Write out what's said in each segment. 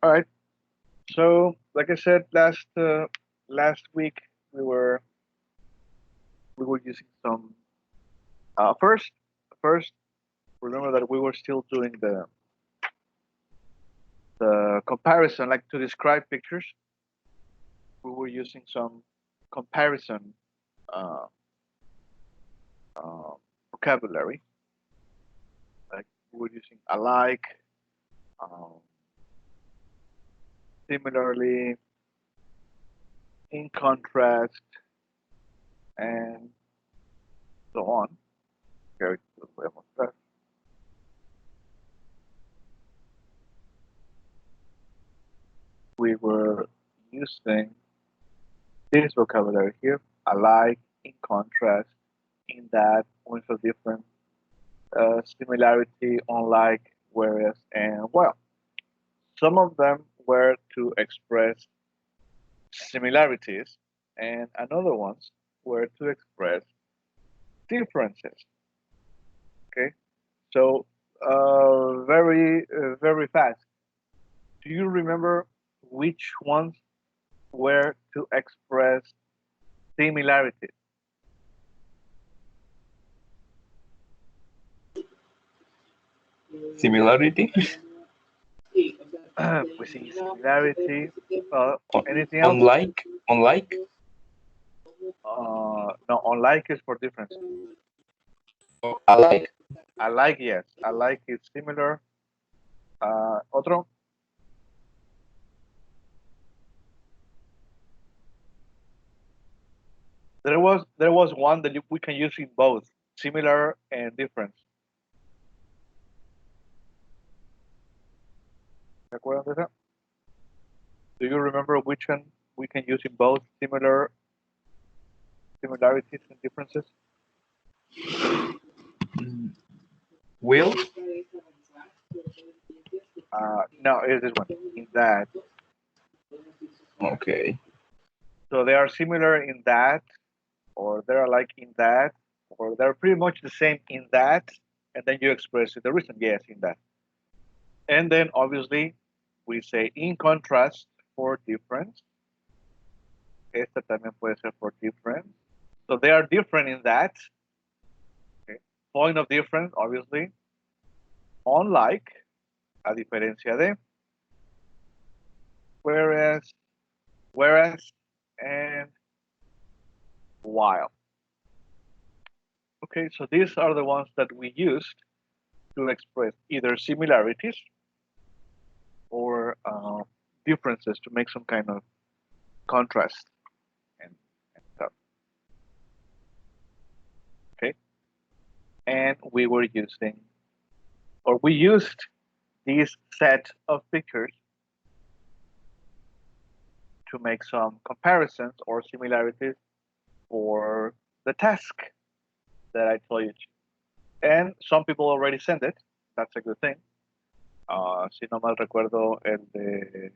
All right. So, like I said last week, we were we were using some first. Remember that we were still doing the comparison, like to describe pictures. We were using some comparison uh, uh, vocabulary, like we were using alike, um, similarly, in contrast, and so on. Here, we were using this vocabulary here, alike, in contrast, in that, points of difference, similarity, unlike, whereas, and well. Some of them were to express similarities, and another ones were to express differences. Okay, so very fast. Do you remember which ones were to express similarities? Similarity. We see similarity. Anything else? Unlike, unlike, No, unlike is for difference. alike. Alike, yes. Alike is similar. Otro? There was one that we can use in both similar and difference. ¿Se acuerdan de esa? Do you remember which one we can use in both similarities and differences? Will. No, it is this one. In that, Okay. so they are similar in that, or they're alike in that, or they're pretty much the same in that, and then you express the reason. Yes, in that, and then obviously we say in contrast for difference. Esta también puede ser for difference. So they are different in that. Okay. Point of difference, obviously. Unlike, a diferencia de. Whereas, whereas, and while. Okay, so these are the ones that we used to express either similarities or differences to make some kind of contrast and stuff. Okay, and we used this set of pictures to make some comparisons or similarities for the task that I told you. And some people already sent it. That's a good thing. Si no mal recuerdo, el de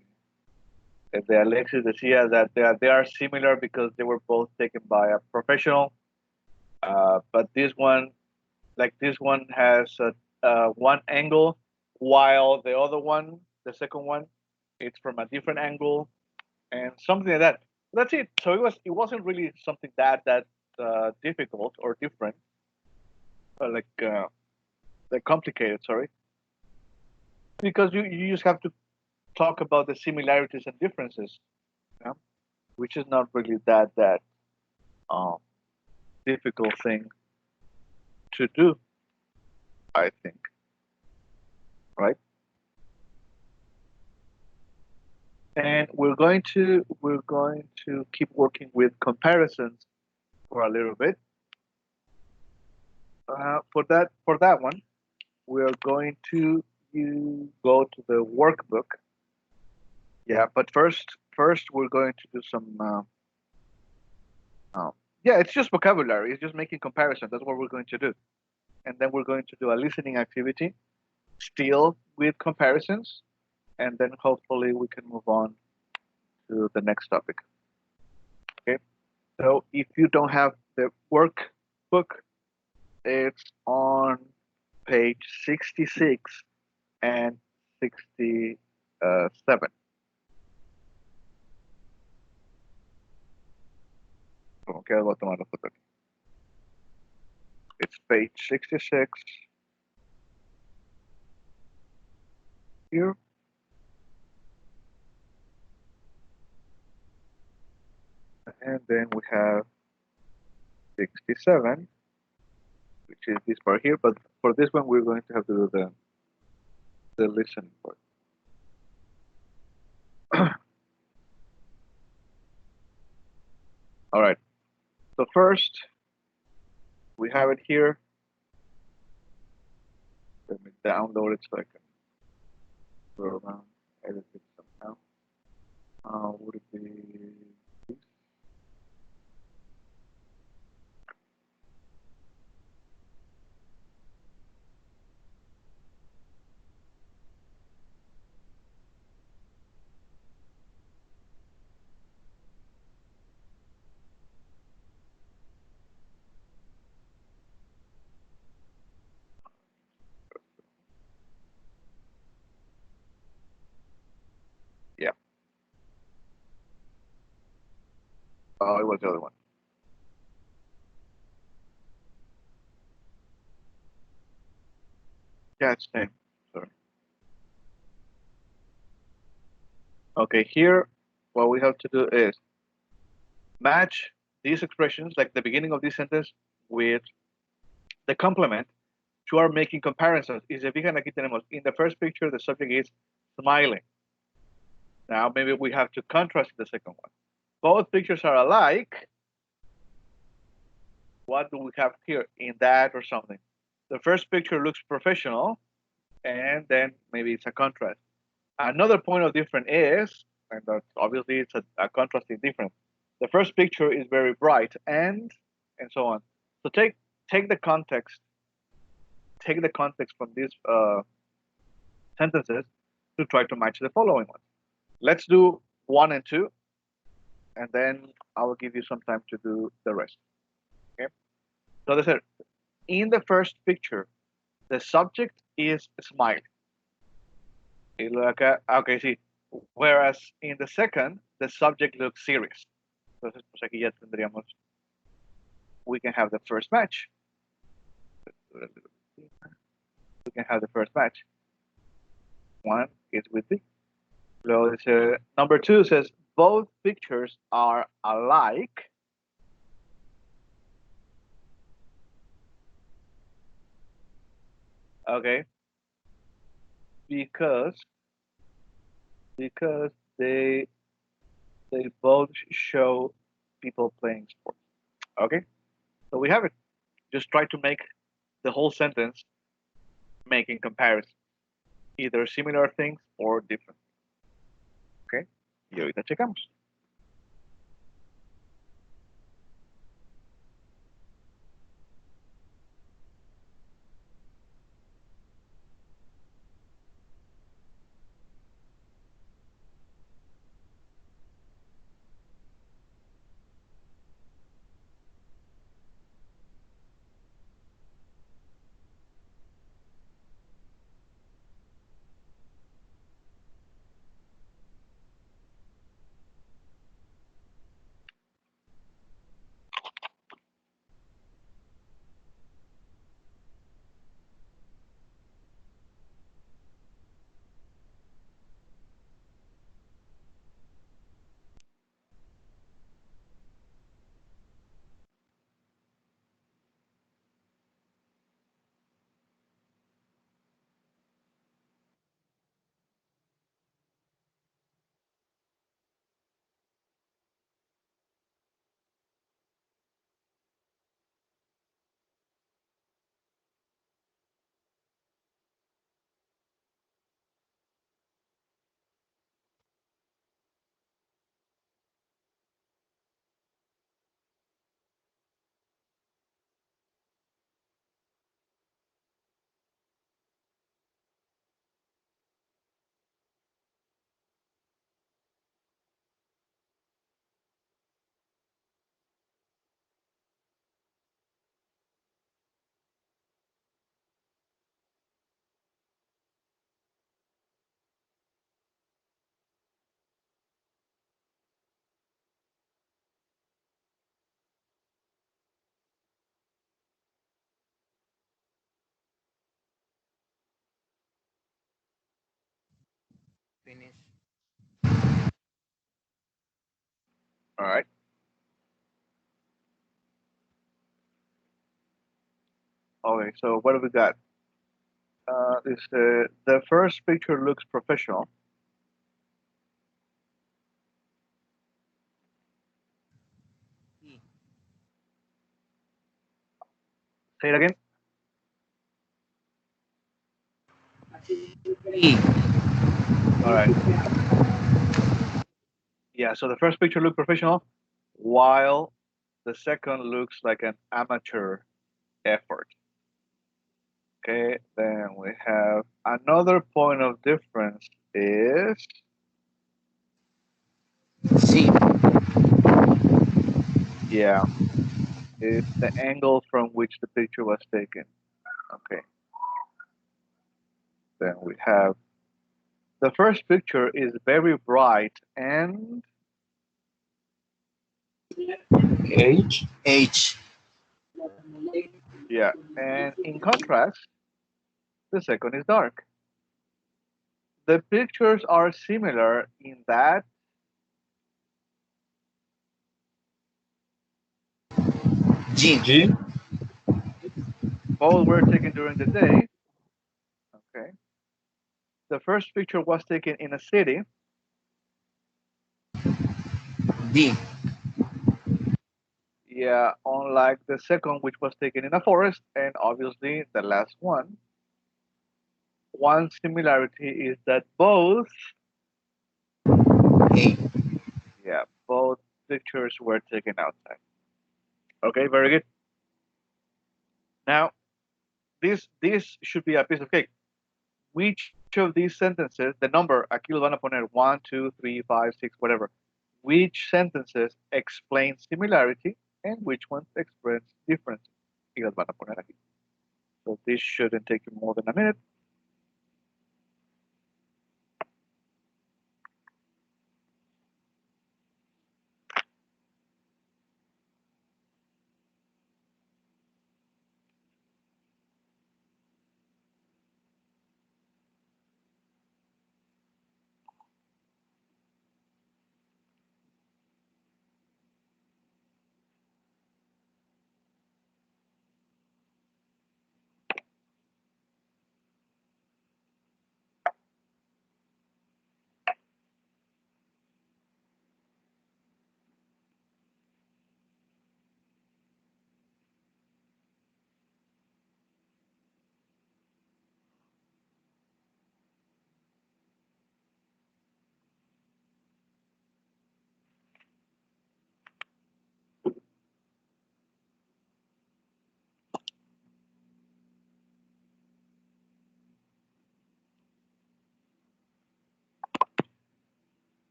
Alexis decía that they are similar because they were both taken by a professional. But this one has one angle, while the other one, the second one, it's from a different angle, and something like that. That's it. So it wasn't really something that difficult or different, like complicated. Sorry, because you just have to talk about the similarities and differences, you know, which is not really that um, difficult thing to do. I think, right? And we're going to keep working with comparisons for a little bit. For that one, we are going to go to the workbook. Yeah, but first we're going to do some. Yeah, it's just vocabulary. It's just making comparison. That's what we're going to do, and then we're going to do a listening activity, still with comparisons, and then hopefully we can move on to the next topic. Okay. So if you don't have the workbook, it's on page 66 and 67. 7. Como que voy a tomar la foto aquí. It's page 66 here. And then we have 67, which is this part here. But for this one, we're going to have to do the listening part. All right. So first, we have it here. Let me download it so I can go around, edit it somehow. Would it be this? Yeah. Oh, it was the other one. Yeah, it's same. Sorry. Okay, here, what we have to do is match these expressions, like the beginning of this sentence, with the complement to our making comparisons. Y se fijan, aquí tenemos, in the first picture, the subject is smiling. Now, maybe we have to contrast the second one. Both pictures are alike. What do we have here in that or something? The first picture looks professional, and then maybe it's a contrast. Another point of difference is, and that's obviously it's a contrasting difference. The first picture is very bright, and so on. So take the context from these sentences to try to match the following ones. Let's do 1 and 2, and then I will give you some time to do the rest. Okay. So they said, in the first picture, the subject is smiling. Okay, sí. Whereas in the second, the subject looks serious. Entonces, pues aquí ya tendríamos, we can have the first match. We can have the first match. 1 is with B. So number 2 says, both pictures are alike. Okay. Because they both show people playing sports. Okay. So we have it. Just try to make the whole sentence making comparison, either similar things or different. Okay. Y ahorita checamos. Finish. All right. Okay, so what do we got? The first picture looks professional. E. Say it again. E. All right. Yeah, so the first picture looks professional, while the second looks like an amateur effort. Okay, then we have another point of difference is, C. yeah, it's the angle from which the picture was taken. Okay, then we have the first picture is very bright and, H. H. yeah, and in contrast, the second is dark. The pictures are similar in that, G. G. both were taken during the day. Okay, the first picture was taken in a city. D. Yeah, unlike the second, which was taken in a forest, and obviously the last one. One similarity is that both, A. yeah, both pictures were taken outside. Okay, very good. Now, this should be a piece of cake. Which of these sentences, the number, aquí lo van a poner 1, 2, 3, 5, 6, whatever. Which sentences explain similarity and which ones express difference? Y las van a poner aquí. So this shouldn't take you more than a minute.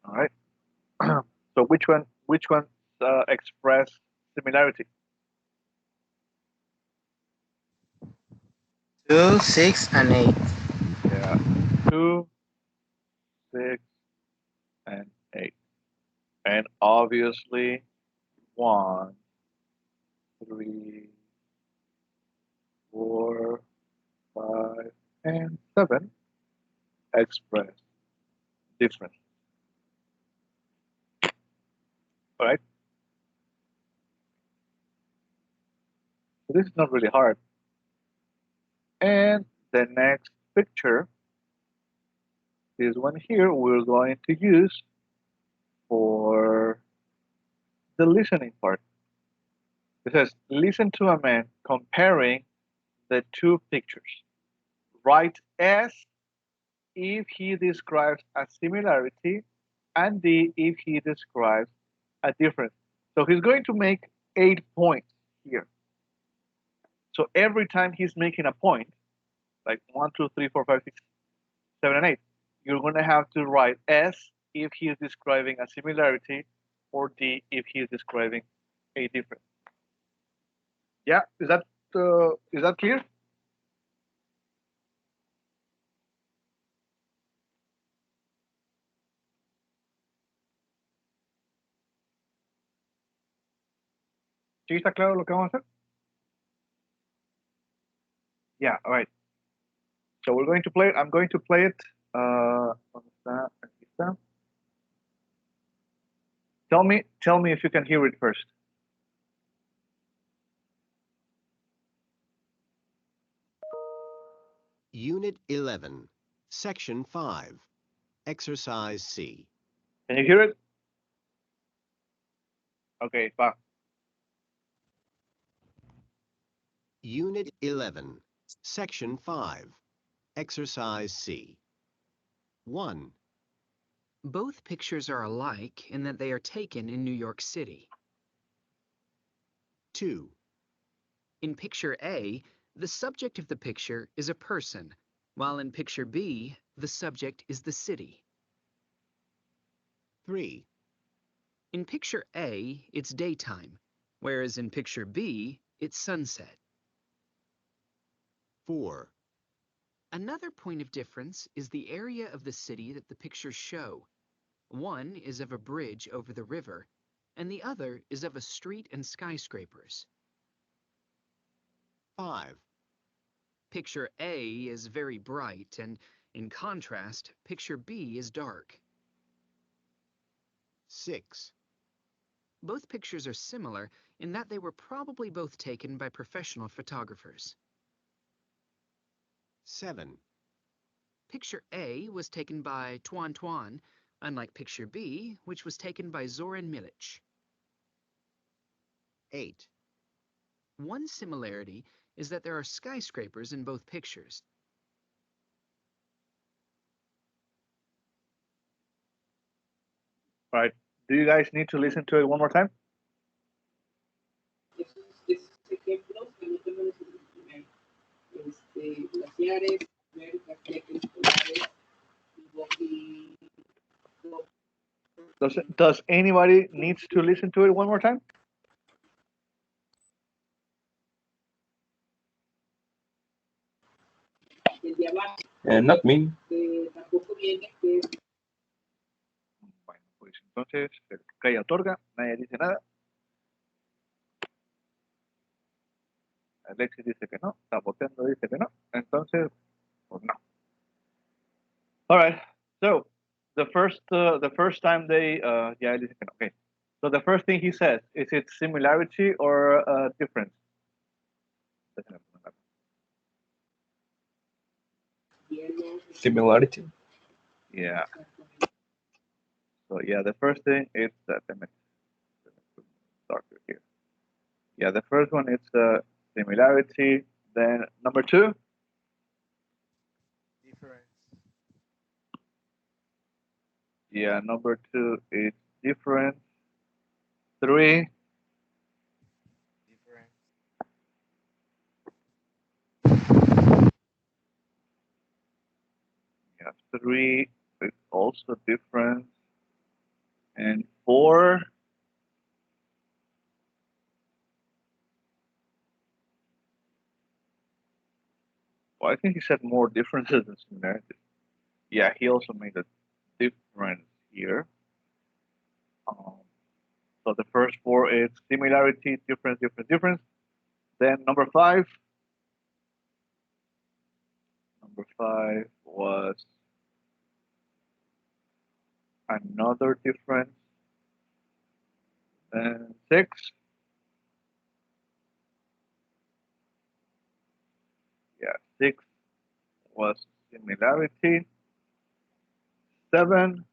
All right. So which one express similarity? 2, 6, and 8. Yeah, 2, 6, and 8, and obviously 1, 3, 4, 5, and 7 express different. All right. So this is not really hard. And the next picture, this one here, we're going to use for the listening part. It says, listen to a man comparing the two pictures. Write S if he describes a similarity and D if he describes a difference. So he's going to make 8 points here. So every time he's making a point, like 1, 2, 3, 4, 5, 6, 7, and 8, you're going to have to write S if he is describing a similarity or D if he is describing a difference. Yeah, is that clear? ¿Sí está claro lo que vamos a hacer? Yeah, all right. So we're going to play it. I'm going to play it. ¿Dónde está? Aquí está. Tell me if you can hear it first. Unit 11, Section 5, Exercise C. Can you hear it? Okay, va. Unit 11, Section 5, Exercise C. 1, Both pictures are alike in that they are taken in New York City. 2, In picture A, the subject of the picture is a person, while in picture B, the subject is the city. 3, In picture A, it's daytime, whereas in picture B, it's sunset. 4, Another point of difference is the area of the city that the pictures show. One is of a bridge over the river, and the other is of a street and skyscrapers. 5, Picture A is very bright, and in contrast, picture B is dark. 6, Both pictures are similar in that they were probably both taken by professional photographers. 7, Picture A was taken by Tuan Tuan, unlike picture B, which was taken by Zoran Milic. 8, One similarity is that there are skyscrapers in both pictures. All right. Do you guys need to listen to it one more time? Esos ejemplos que no tengo los primeros. Glaciares, parques polares, y Does anybody needs to listen to it one more time? el de abajo, Not me. tampoco viene que Bueno, pues entonces, el que calla otorga, nadie dice nada. Alexis dice que no, Saboteando dice que no, entonces, pues no. All right, so the first time they, yeah, dice que no, okay. So the first thing he says, is it similarity or difference? Similarity. Yeah. So yeah, the first thing is that, let me start here. Yeah, the first one is similarity. Then number 2. Difference. Yeah, number 2 is difference. 3. Difference. Yeah, 3 is also difference. And 4. Well, I think he said more differences than similarities. Yeah, he also made a difference here. So the first 4 is similarity, difference, difference, difference. Then number 5. Number 5 was another difference. And 6. Yeah, 6 was similarity. 7,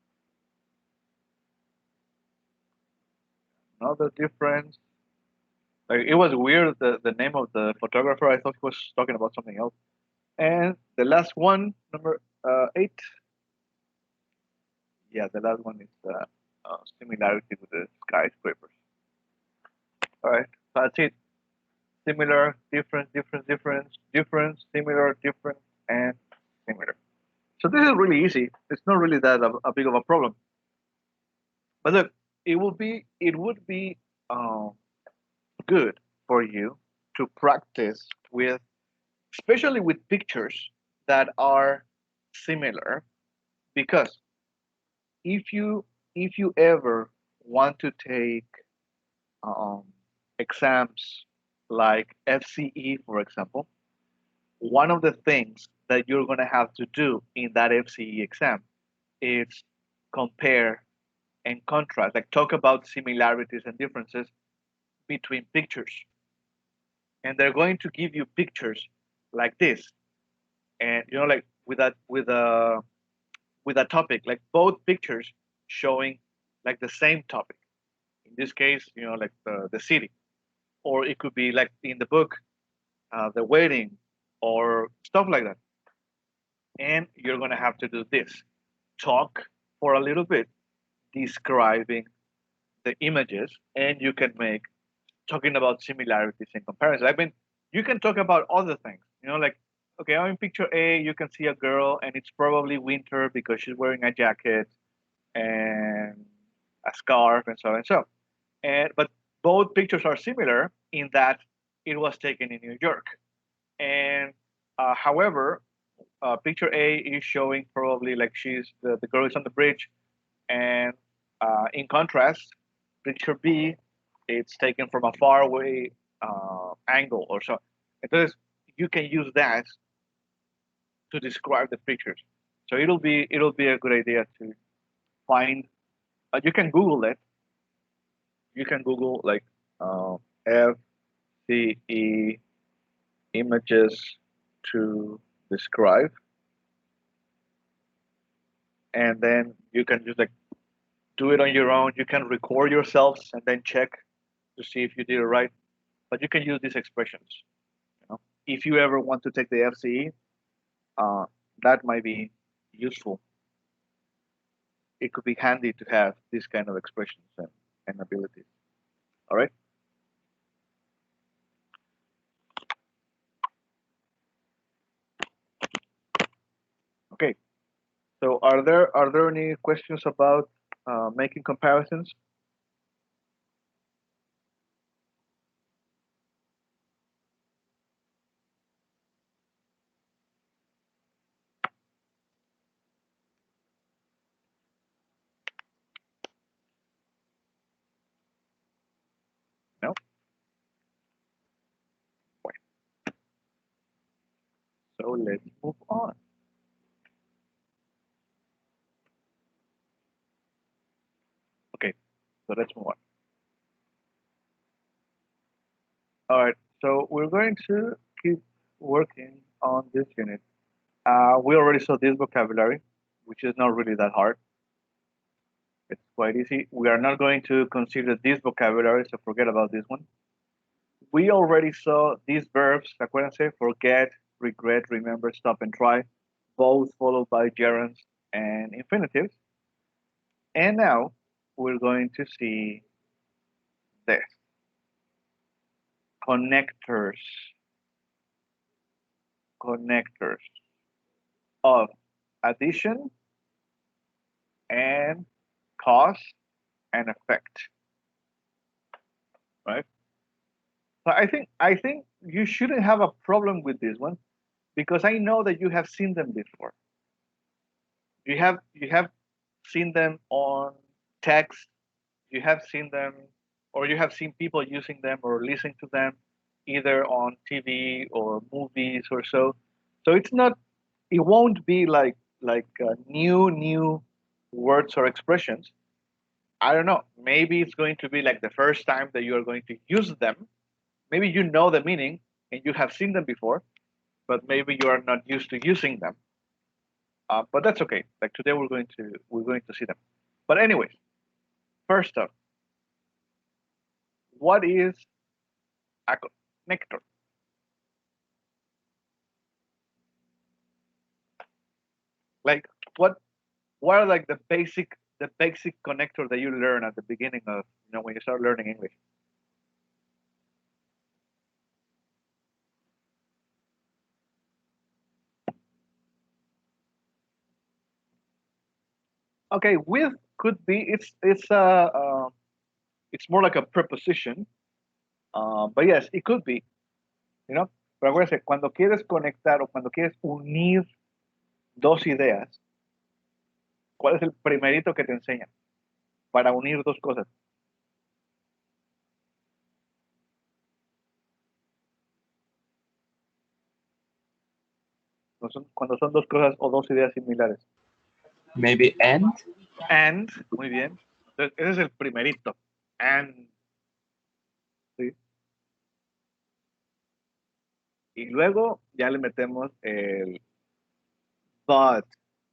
another difference. Like, it was weird, the name of the photographer. I thought he was talking about something else. And the last one, number 8. Yeah, the last one is similarity with the skyscrapers. All right, so that's it. Similar, different, different, difference, difference, similar, different, and similar. So this is really easy. It's not really that a big of a problem. But look, it would be good for you to practice with, especially with pictures that are similar, because if you ever want to take um, exams like FCE, for example, one of the things that you're going to have to do in that FCE exam is compare and contrast, like talk about similarities and differences between pictures. And they're going to give you pictures like this, and like with a topic, like both pictures showing like the same topic. In this case, like the city, or it could be like in the book, the wedding, or stuff like that. And you're gonna have to do this: talk for a little bit, describing the images, and you can make talking about similarities and comparisons. I mean, you can talk about other things. Like, okay, I'm in picture A. You can see a girl, and it's probably winter because she's wearing a jacket and a scarf and so on and so. But both pictures are similar in that it was taken in New York. And however, picture A is showing probably like the girl is on the bridge, and in contrast, picture B, it's taken from a far away angle or so. Entonces, you can use that to describe the pictures. So it'll be a good idea to find. You can Google it. You can Google like FCE images to describe, and then you can just like do it on your own. You can record yourselves and then check to see if you did it right. But you can use these expressions. If you ever want to take the FCE, that might be useful. It could be handy to have these kind of expressions and abilities. All right. Okay. So are there any questions about making comparisons? No? Fine. So let's move on. Okay, so let's move on. All right, so we're going to keep working on this unit. We already saw this vocabulary, which is not really that hard. It's quite easy. We are not going to consider this vocabulary, so forget about this one. We already saw these verbs, acuérdense, forget, regret, remember, stop, and try, both followed by gerunds and infinitives. And now we're going to see this. Connectors. Connectors of addition and cause and effect. Right? So I think you shouldn't have a problem with this one because I know that you have seen them before. You have seen them on text, you have seen them, or you have seen people using them or listening to them either on TV or movies or so. So it won't be like new words or expressions. I don't know. Maybe it's going to be like the first time that you are going to use them. Maybe you know the meaning and you have seen them before, but maybe you are not used to using them. But that's okay. Like today we're going to see them. But anyways, first up, what is a connector? Like what are like the basic connector that you learn at the beginning of when you start learning English? Okay, with could be it's more like a preposition, but yes, it could be, you know. Pero acuérdense, cuando quieres conectar o cuando quieres unir dos ideas, ¿cuál es el primerito que te enseñan para unir dos cosas? Cuando son dos cosas o dos ideas similares. Maybe and. And, muy bien. Entonces, ese es el primerito. And. ¿Sí? Y luego ya le metemos el but.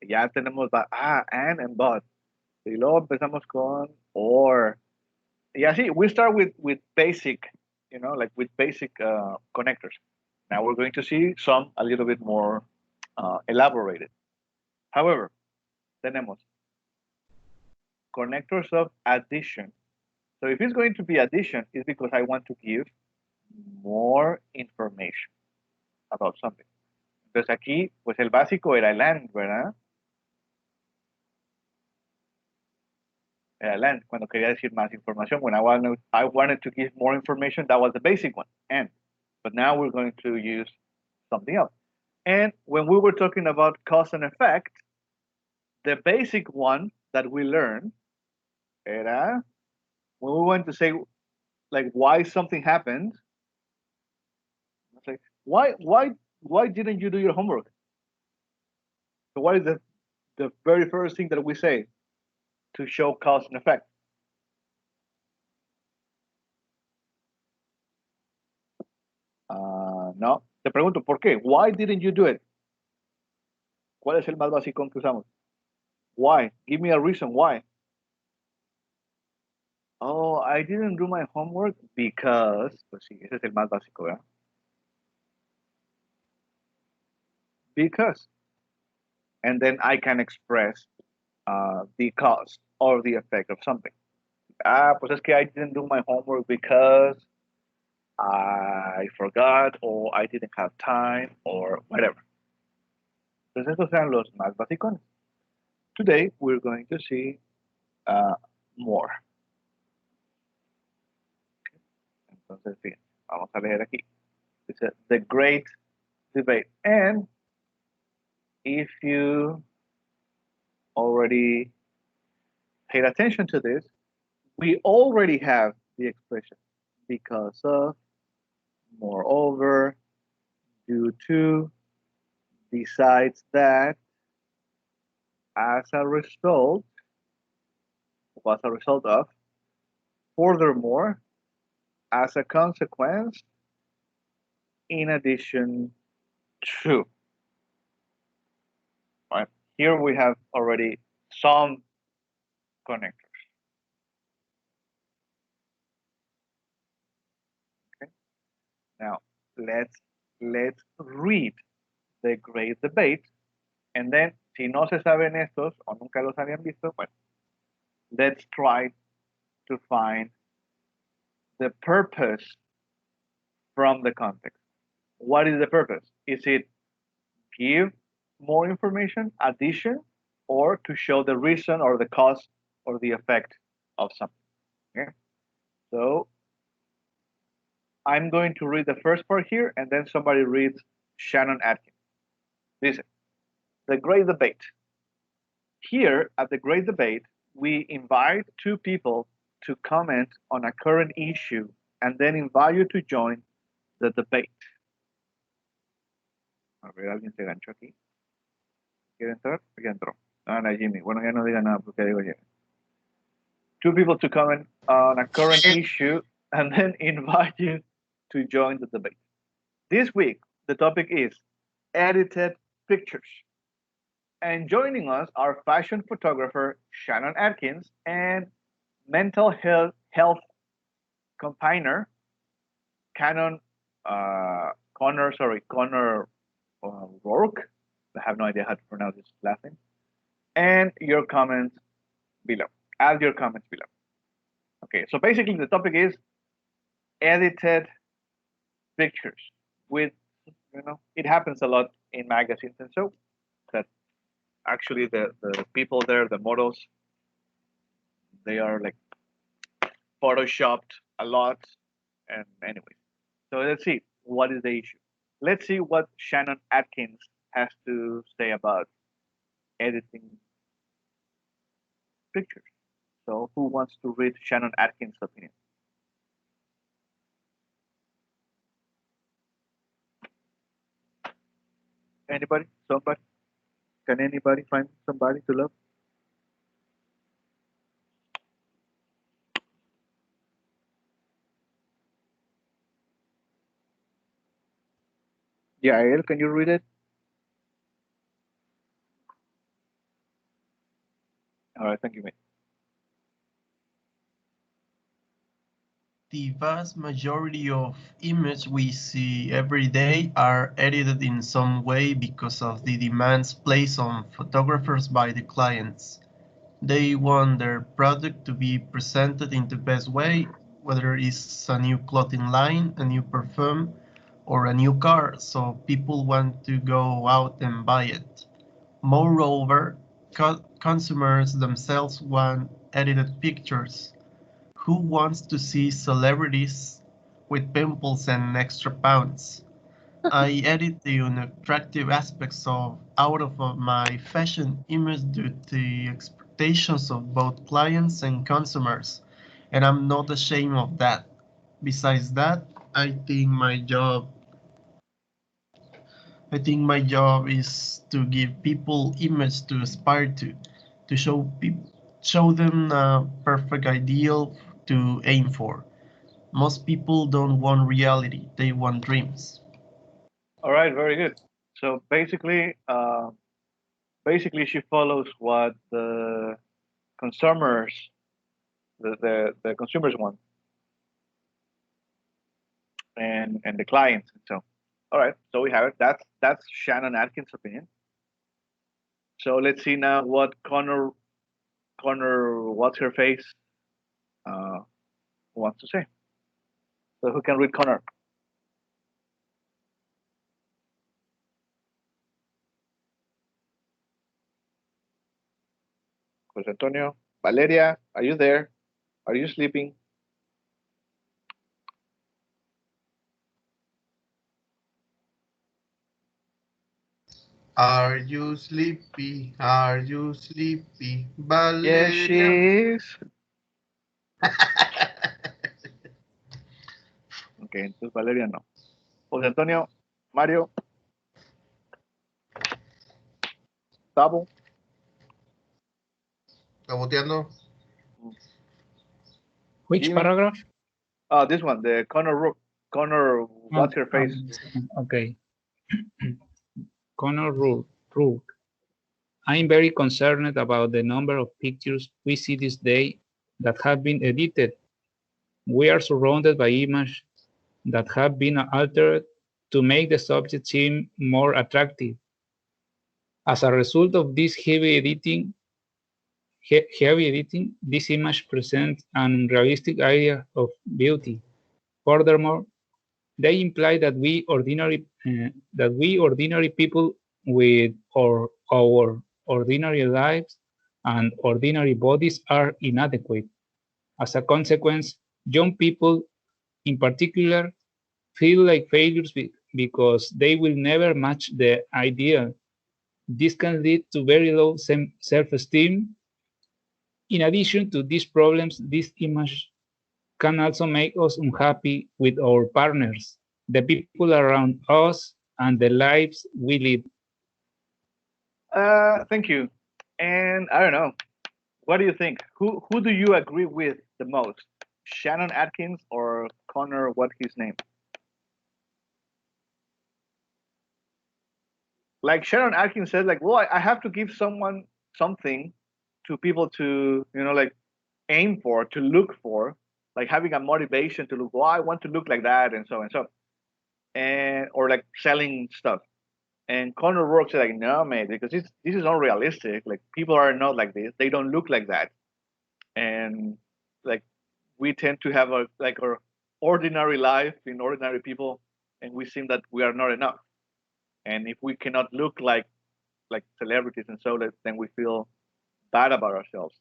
Ya tenemos and but. Y luego empezamos con or. Y así, we start with basic, like with basic connectors. Now we're going to see some a little bit more elaborated. However, tenemos connectors of addition. So if it's going to be addition, it's because I want to give more information about something. Entonces aquí, pues el básico era el and, ¿verdad? Era el and, cuando quería decir más información. When I wanted to give more information, that was the basic one, and. But now we're going to use something else. And when we were talking about cause and effect, the basic one that we learned era when we want to say like why something happened. It's like why didn't you do your homework? So what is the very first thing that we say to show cause and effect? No, te pregunto, ¿por qué? Why didn't you do it? ¿Cuál es el más básico que usamos? Why? Give me a reason why. Oh, I didn't do my homework because, pues sí, ese es el más básico, ¿verdad? Because. And then I can express the cause or the effect of something. Pues es que I didn't do my homework because I forgot or I didn't have time or whatever. Entonces estos eran los más básicos. Today we're going to see more. Entonces, bien, vamos a leer aquí. Dice, the great debate. And if you already paid attention to this, we already have the expression because of, moreover, due to, besides that, as a result of, furthermore, as a consequence, in addition to. Right? Here we have already some connectors. Okay. Now let's read the great debate, and then si no se saben estos o nunca los habían visto, bueno, let's try to find the purpose from the context. What is the purpose? Is it give more information, addition, or to show the reason or the cause or the effect of something? Okay? So I'm going to read the first part here, and then somebody reads Shannon Atkins. Listen, the great debate. Here at the great debate, we invite two people to comment on a current issue and then invite you to join the debate. A ver, alguien se ganchó aquí. ¿Quiere entrar? Ya entró. Ah, no, Jimmy. Bueno, ya no diga nada porque digo ya. Two people to comment on a current issue and then invite you to join the debate. This week, the topic is edited pictures. And joining us are fashion photographer Shannon Atkins and mental health campaigner Connor Rourke. I have no idea how to pronounce his last name. And your comments below. Add your comments below. Okay, so basically the topic is edited pictures with, it happens a lot in magazines and so that actually the people there, the models, they are like photoshopped a lot. And anyway, so let's see what is the issue. Let's see what Shannon Atkins has to say about editing pictures. So who wants to read Shannon Atkins' opinion? Anybody? Somebody? Can anybody find somebody to love? Yeah, Ariel, can you read it? All right, thank you, mate. The vast majority of images we see every day are edited in some way because of the demands placed on photographers by the clients. They want their product to be presented in the best way, whether it's a new clothing line, a new perfume, or a new car, so people want to go out and buy it. Moreover, consumers themselves want edited pictures. Who wants to see celebrities with pimples and extra pounds? I edit the unattractive aspects out of my fashion image due to the expectations of both clients and consumers, and I'm not ashamed of that. Besides that, I think my job is to give people image to aspire to show them a perfect ideal to aim for. Most people don't want reality; they want dreams. All right, very good. So basically, she follows what the consumers, the consumers want, and the clients. So, all right, so we have it. That's Shannon Atkins' opinion. So let's see now what Connor, what's her face, uh, wants to say. So who can read Connor? Jose Antonio, Valeria, are you there? Are you sleeping? Are you sleepy? Are you sleepy? Yes, she Valeria. is. Okay, entonces Valeria no. Jose Antonio, Mario, Tabo. Saboteando. Which Jimmy. paragraph? This one, the Connor, what's her face? Okay. Connor Rourke. I'm very concerned about the number of pictures we see this day that have been edited. We are surrounded by images that have been altered to make the subject seem more attractive. As a result of this heavy editing, this image presents an unrealistic idea of beauty. Furthermore, they imply that we ordinary people with our ordinary lives and ordinary bodies are inadequate. As a consequence, young people in particular feel like failures because they will never match the ideal. This can lead to very low self-esteem. In addition to these problems, this image can also make us unhappy with our partners, the people around us, and the lives we live. Thank you. And I don't know. What do you think? Who do you agree with the most? Shannon Atkins or Connor? What his name? Like Sharon Atkins said, like, well, I have to give someone something to people to, like aim for, to look for, like having a motivation to look, well, I want to look like that and so and so. And or like selling stuff. And Connor works like, no, man, because this is unrealistic. Like people are not like this. They don't look like that. And like we tend to have a like our ordinary life in ordinary people, and we seem that we are not enough. And if we cannot look like celebrities and so that, then we feel bad about ourselves.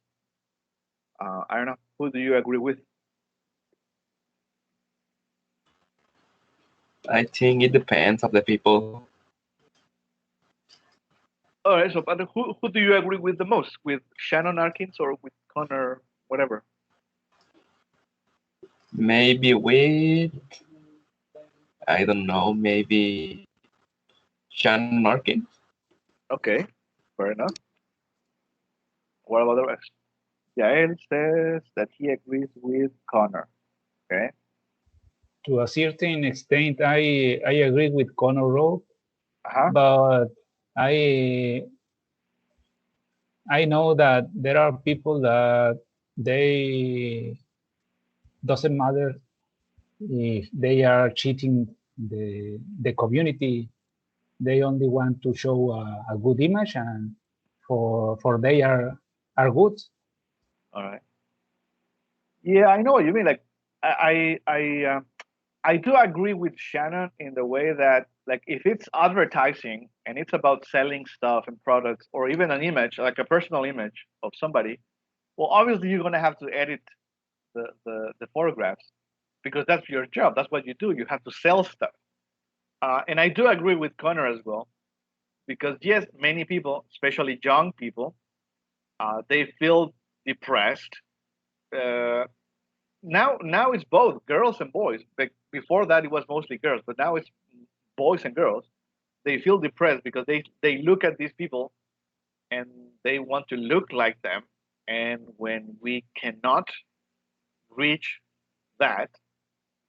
I don't know. Who do you agree with? I think it depends of the people. All right. So, but who do you agree with the most? With Shannon Atkins or with Connor, whatever? Maybe with, I don't know, maybe Shannon Markin. Okay, fair enough. What about the rest? Yael says that he agrees with Connor. Okay. To a certain extent, I agree with Conor Rowe, Uh-huh. but I I know that there are people that they doesn't matter if they are cheating the community. They only want to show a good image, and for they are good. All right. Yeah, I know what you mean. Like, I do agree with Shannon in the way that, like, if it's advertising and it's about selling stuff and products, or even an image, like a personal image of somebody, well, obviously you're gonna have to edit the photographs because that's your job. That's what you do. You have to sell stuff. And I do agree with Connor as well because yes, many people, especially young people, they feel depressed. Uh, now it's both girls and boys. Like before that, it was mostly girls, but now it's boys and girls. They feel depressed because they look at these people and they want to look like them. And when we cannot reach that,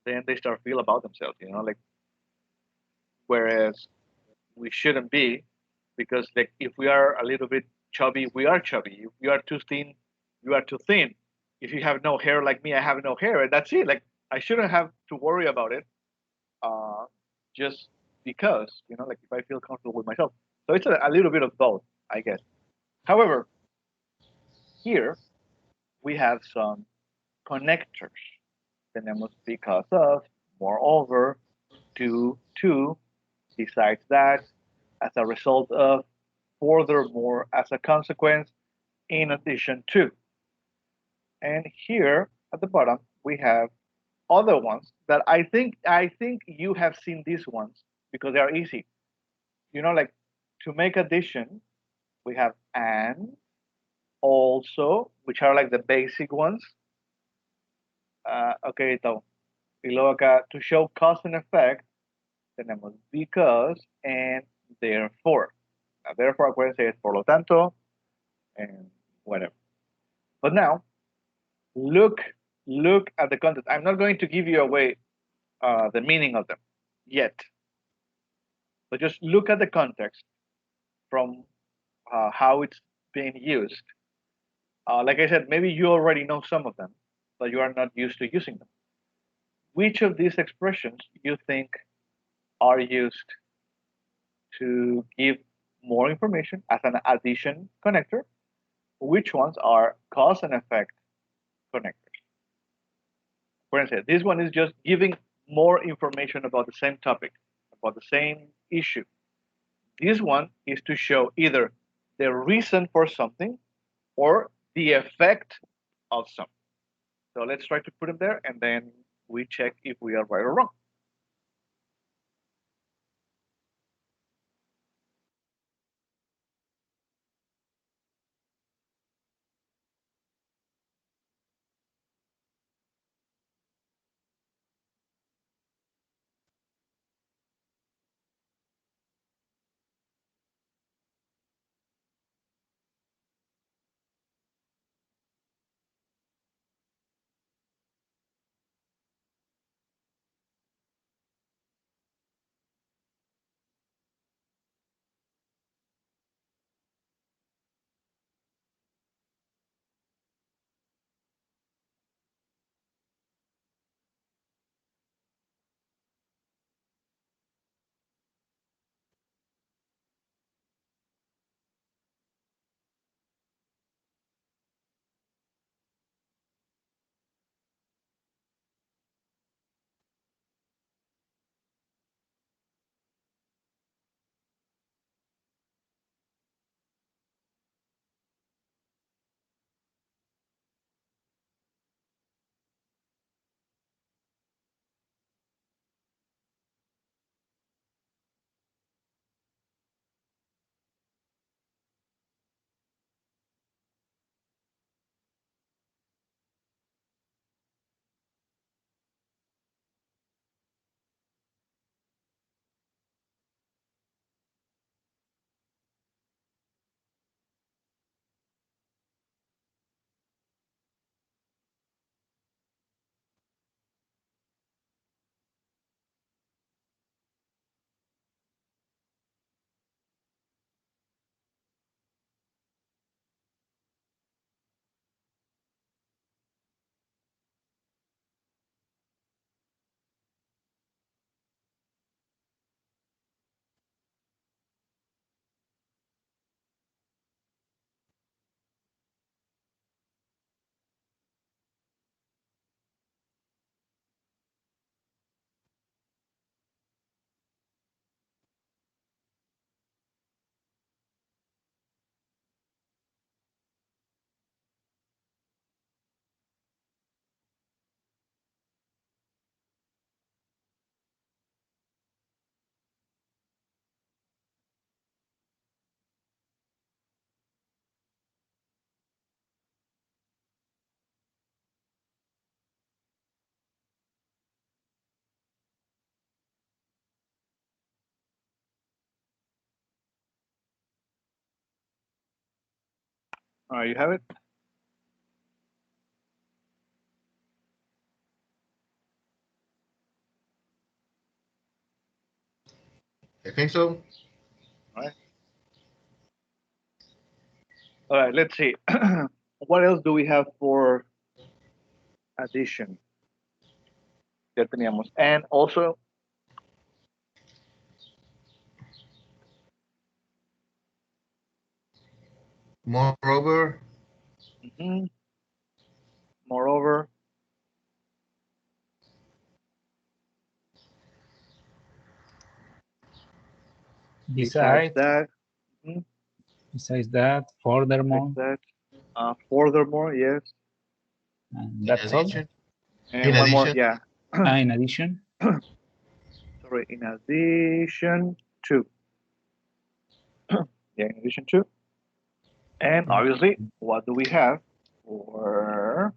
then they start feel about themselves. Like whereas we shouldn't be, because like if we are a little bit chubby, we are chubby. If you are too thin, you are too thin. If you have no hair like me, I have no hair, and that's it. Like I shouldn't have to worry about it, uh, just because like if I feel comfortable with myself. So it's a little bit of both, I guess. However, here we have some connectors. Tenemos because of, moreover, due to, besides that, as a result of, furthermore, as a consequence, in addition to. And here at the bottom we have other ones that I think you have seen these ones because they are easy. Like to make addition, we have and, also, which are like the basic ones. Okay, so y luego acá, to show cause and effect, tenemos because and therefore. Now, therefore, acuérdense, es por lo tanto and whatever. But now, look look at the context. I'm not going to give you away the meaning of them yet, but just look at the context from how it's being used. Like I said, maybe you already know some of them, but you are not used to using them. Which of these expressions you think are used to give more information as an addition connector? Which ones are cause and effect connectors? For instance, this one is just giving more information about the same topic, about the same issue. This one is to show either the reason for something or the effect of something. So let's try to put them there and then we check if we are right or wrong. All right, you have it. I think so. All right, let's see. What else do we have for addition? Ya teníamos. And also, Moreover, mhm, moreover, besides Besides, that, mhm, besides that, furthermore, besides that, furthermore, yes. and in that's all. addition, And In one more, addition? yeah. In addition, Sorry, in addition to. Yeah, in addition to. And obviously, what do we have for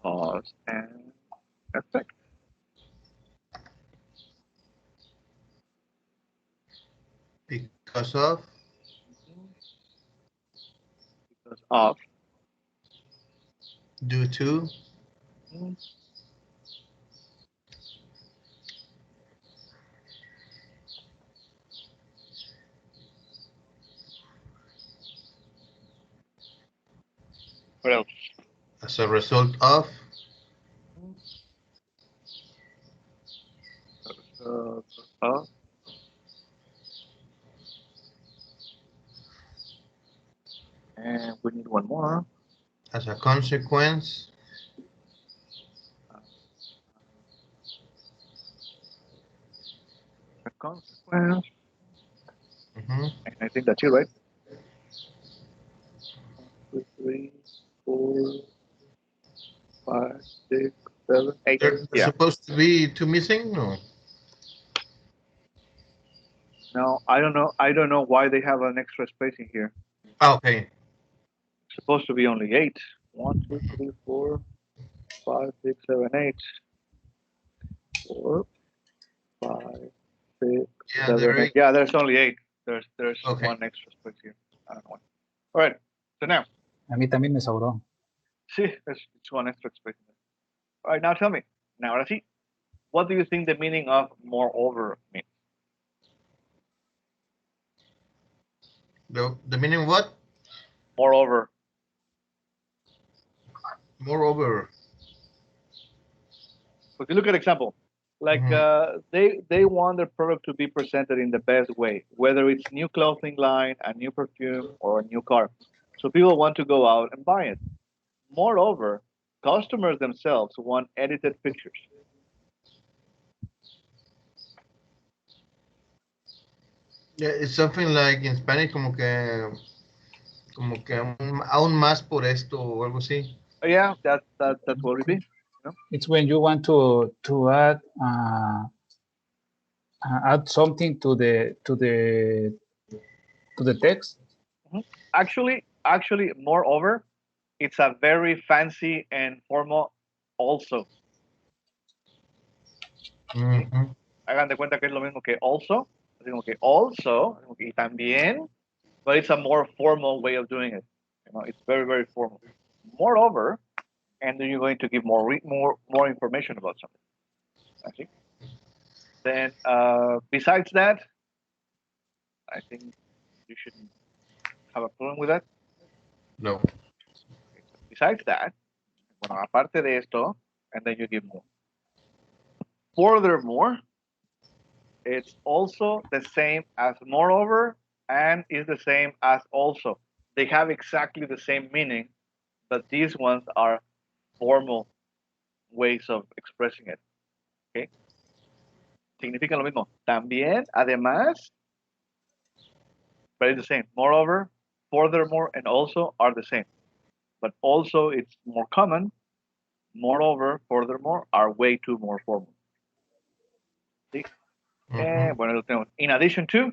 cause and effect? because of, Because of. due to, Mhm. What else? as a result of, Of. And we need one more. as a consequence, A consequence. mhm, And I think that's it, right? 1, 2, 3, 4, 5, 6, 7, 8. there's Yeah. supposed to be two missing? No. No, I don't know. I don't know why they have an extra space in here. Okay. It's supposed to be only 8. 1, 2, 3, 4, 5, 6, 7, 8. 4, 5, 6, Yeah, 7, there 8. is. Yeah, there's only 8. There's Okay. one extra space here. I don't know why. All right. So now, a mí también me sobró. see, it's one extra space. All right. Now tell me. Now, ahora sí. What do you think the meaning of moreover means? The meaning what? Moreover. Moreover. If you look at example, like they want their product to be presented in the best way, whether it's new clothing line, a new perfume, or a new car. So people want to go out and buy it. Moreover, customers themselves want edited pictures. Yeah, it's something like in Spanish como que aún más por esto o algo así. Yeah, that's what it be. It's when you want to add something to the text. Actually, moreover, it's a very fancy and formal also. Mhm. Hagan de cuenta que es lo mismo que also, así como que also, y también, but it's a more formal way of doing it. You know, it's very, very formal. Moreover, and then you're going to give more information about something. Okay. Then, besides that, I think you shouldn't have a problem with that. No. Okay, so besides that, bueno, aparte de esto, and then you give more. Furthermore, it's also the same as moreover and is the same as also. They have exactly the same meaning, but these ones are formal ways of expressing it. Okay. Significan lo mismo. También, además, but it's the same. Moreover, furthermore, and also are the same. But also, it's more common. Moreover, furthermore, are way too more formal. ¿Sí? Bueno, lo tenemos. In addition to.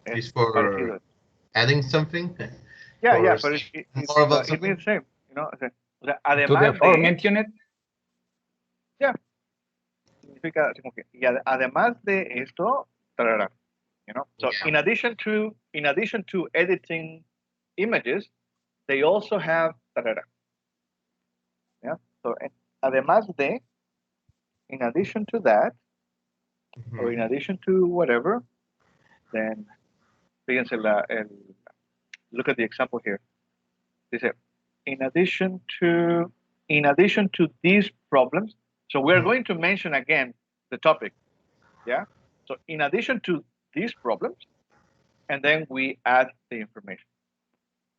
It's for adding something. Yeah, but it means the same. You know, o sea, además to the aforementioned. Yeah. significa así como que, y además de esto, tarara, you know. So Yeah. in addition to editing images, they also have tarara. Yeah. So además de, in addition to that, or in addition to whatever, then fíjense look at the example here. Dice, in addition to these problems, so we're going to mention again the topic. Yeah. So in addition to these problems, and then we add the information.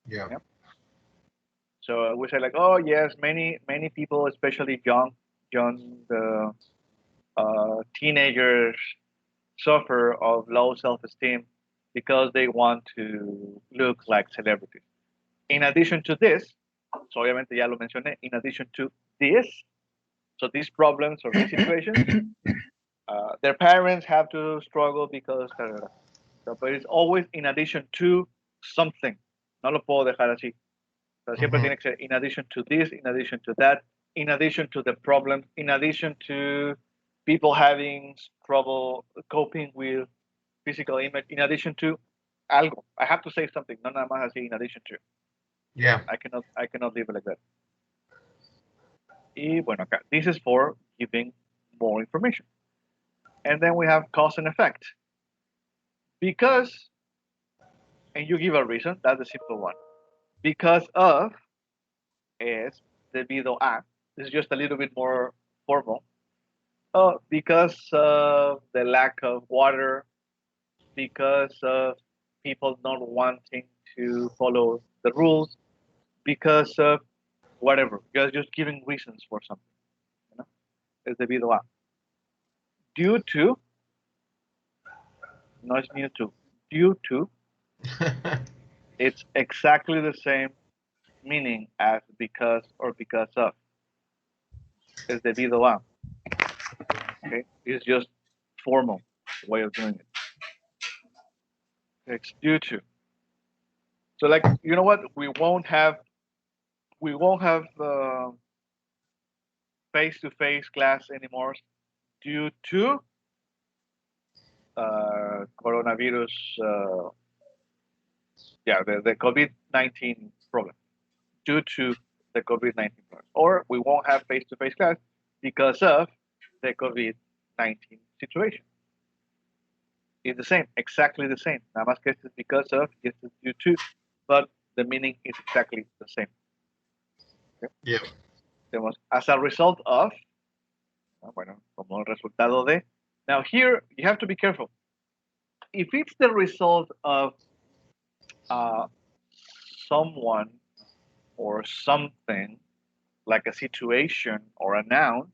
Yeah. Yeah. So we say like, oh yes, many people, especially young teenagers, suffer of low self-esteem because they want to look like celebrities. In addition to this, so obviamente ya lo mencioné, in addition to this, so these problems or these situations, their parents have to struggle because, so, but it's always in addition to something. No lo puedo dejar así. So siempre tiene que ser in addition to this, in addition to that, in addition to the problem, in addition to people having trouble coping with physical image, in addition to algo. I have to say something. No nada más así in addition to. Yeah. I cannot leave it like that. Y bueno, acá, this is for giving more information. And then we have cause and effect. Because, and you give a reason, that's the simple one. Because of es debido a. This is just a little bit more formal. Because of the lack of water, because of people not wanting to follow the rules, because of whatever. You're just giving reasons for something. You know? Es debido a. Due to, no es new to, due to, it's exactly the same meaning as because or because of. Es debido a. Okay, it's just formal way of doing it. It's due to. So like, you know what? We won't have face-to-face class anymore due to coronavirus. The COVID-19 problem. Due to the COVID-19 problem, or we won't have face-to-face class because of the COVID-19 situation. It's the same, exactly the same. Nada más que este es because of, this is due to, but the meaning is exactly the same. Okay? Yeah. Tenemos, as a result of, bueno, como el resultado de. Now here, you have to be careful. If it's the result of someone or something, like a situation or a noun,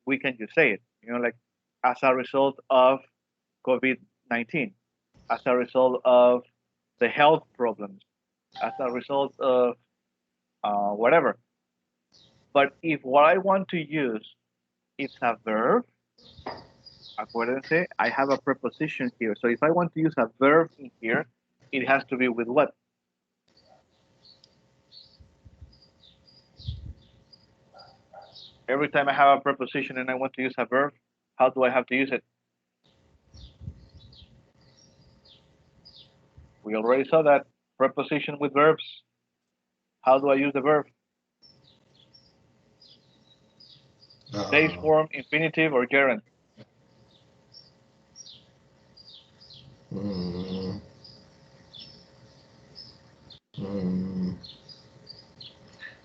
we can just say it. You know, like as a result of COVID-19, as a result of the health problems, as a result of whatever. But if what I want to use is a verb, acuérdense, I have a preposition here. So if I want to use a verb in here, it has to be with what? Every time I have a preposition and I want to use a verb, how do I have to use it? We already saw that. Preposition with verbs. How do I use the verb? Base form, infinitive, or gerund?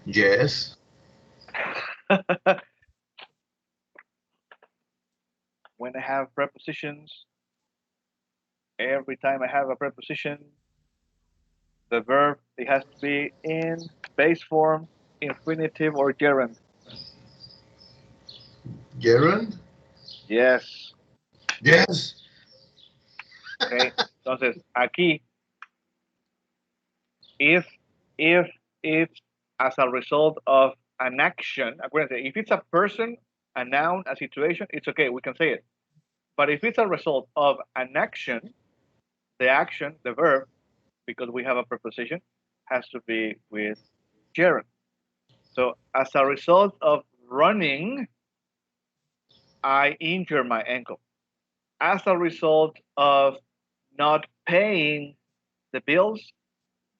Yes. When I have prepositions, every time I have a preposition, the verb, it has to be in base form, infinitive, or gerund. Gerund? Yes. Yes. Okay. Entonces, aquí, if it's as a result of an action, acuérdense, if it's a person, a noun, a situation, it's okay, we can say it. But if it's a result of an action, the action, the verb, because we have a preposition, has to be with gerund. So as a result of running, I injured my ankle. As a result of not paying the bills,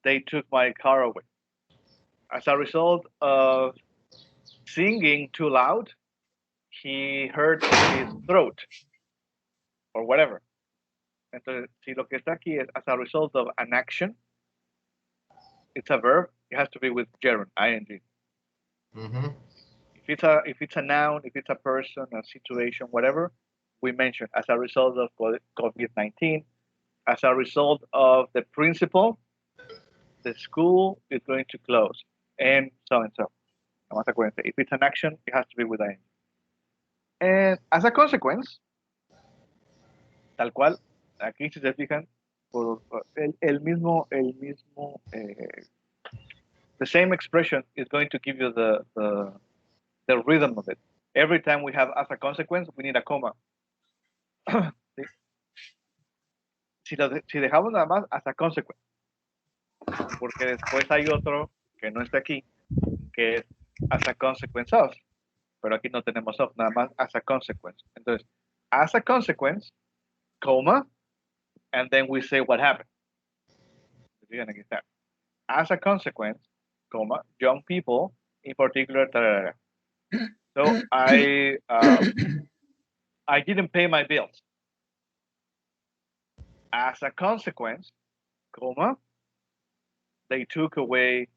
they took my car away. As a result of singing too loud, he hurt his throat or whatever. Entonces, si lo que está aquí es as a result of an action, it's a verb, it has to be with gerund, ing. Mm-hmm. If it's a noun, if it's a person, a situation, whatever, we mention as a result of COVID-19, as a result of the principal, the school is going to close, and so and so. If it's an action, it has to be with ing. And as a consequence, tal cual, aquí si se fijan, por el mismo, the same expression is going to give you the rhythm of it. Every time we have as a consequence, we need a coma. ¿Sí? Si dejamos nada más as a consequence, porque después hay otro que no está aquí, que es as a consequence of, pero aquí no tenemos of, nada más as a consequence. Entonces, as a consequence, coma, and then we say what happened. As a consequence, comma, young people in particular. Tarara. So I didn't pay my bills. As a consequence, comma, they took away.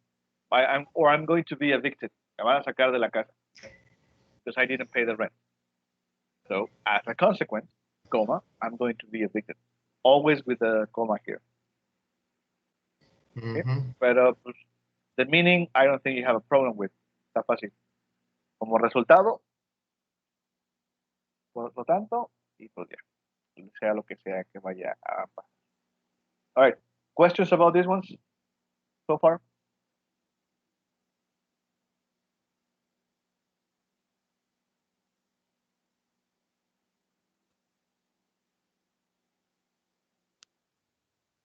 I'm going to be evicted. Me van a sacar de la casa because I didn't pay the rent. So as a consequence, comma, I'm going to be evicted. Always with a comma here. Okay? Mm-hmm. Pero pues, the meaning, I don't think you have a problem with. Está fácil. Como resultado, por lo tanto, y pues ya, sea lo que sea que vaya a pasar. All right, questions about these ones so far?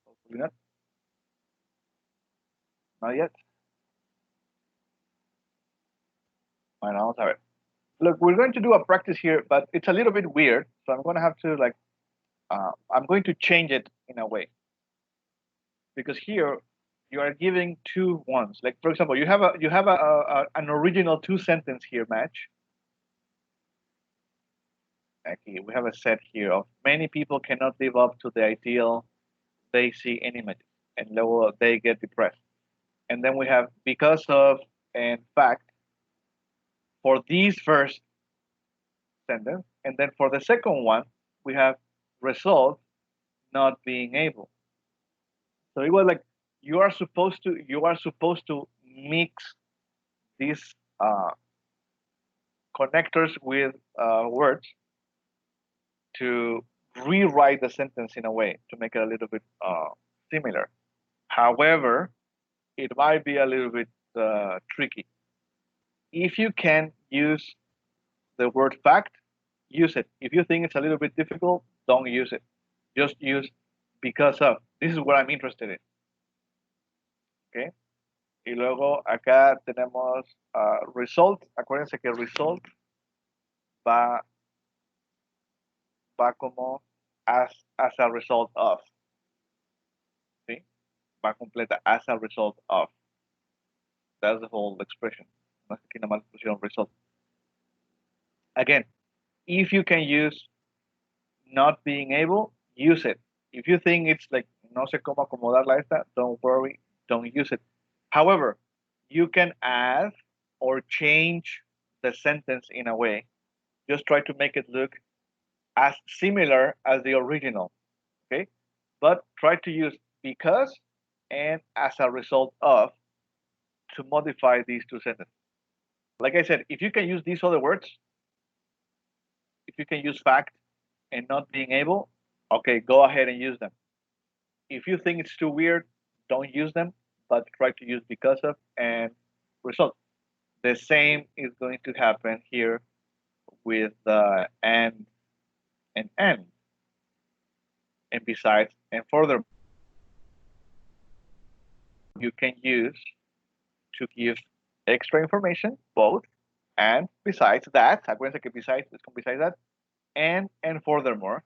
Hopefully not. Not yet. Bueno, vamos a ver. Look, we're going to do a practice here, but it's a little bit weird, so I'm going to have to I'm going to change it in a way. Because here you are giving two ones. Like for example, you have an original two sentence here match. Okay, we have a set here of many people cannot live up to the ideal they see in images, and they get depressed. And then we have because of and fact for these first sentence, and then for the second one we have result not being able. So it was like you are supposed to mix these connectors with words to rewrite the sentence in a way to make it a little bit similar. However, it might be a little bit tricky. If you can use the word fact, use it. If you think it's a little bit difficult, don't use it. Just use because of. This is what I'm interested in. Okay. Y luego acá tenemos result. Acuérdense que result va como as a result of. ¿Sí? Va completa as a result of. That's the whole expression. No es que aquí nada más pusieron result. Again, if you can use not being able, use it. If you think it's like no sé cómo acomodarla esta, don't worry, don't use it. However, you can add or change the sentence in a way. Just try to make it look as similar as the original, okay? But try to use because and as a result of to modify these two sentences. Like I said, if you can use these other words, if you can use fact and not being able, okay, go ahead and use them. If you think it's too weird, don't use them, but try to use because of and result. The same is going to happen here with and. And besides and further, you can use to give extra information both and besides that. Acuérdense que besides that and furthermore.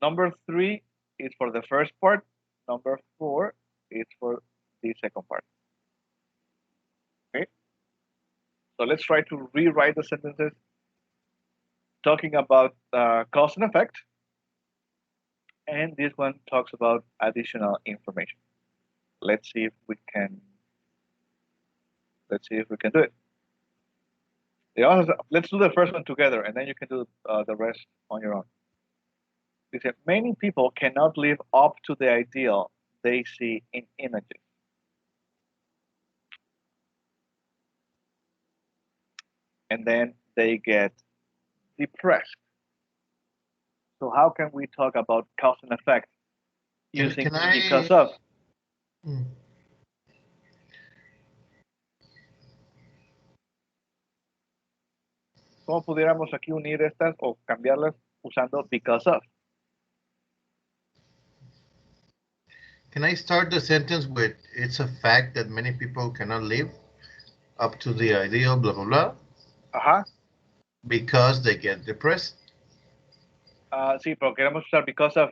Number 3 is for the first part. Number 4 is for the second part. Okay? So let's try to rewrite the sentences talking about cause and effect. And this one talks about additional information. Let's see if we can do it. Let's do the first one together, and then you can do the rest on your own. They said many people cannot live up to the ideal they see in images. And then they get depressed. So how can we talk about cause and effect using Can I? because of? Hmm. ¿Cómo pudiéramos aquí unir estas o cambiarlas usando because of? Can I start the sentence with "It's a fact that many people cannot live up to the ideal, blah blah blah, Ajá. because they get depressed"? Sí, pero queremos usar because of.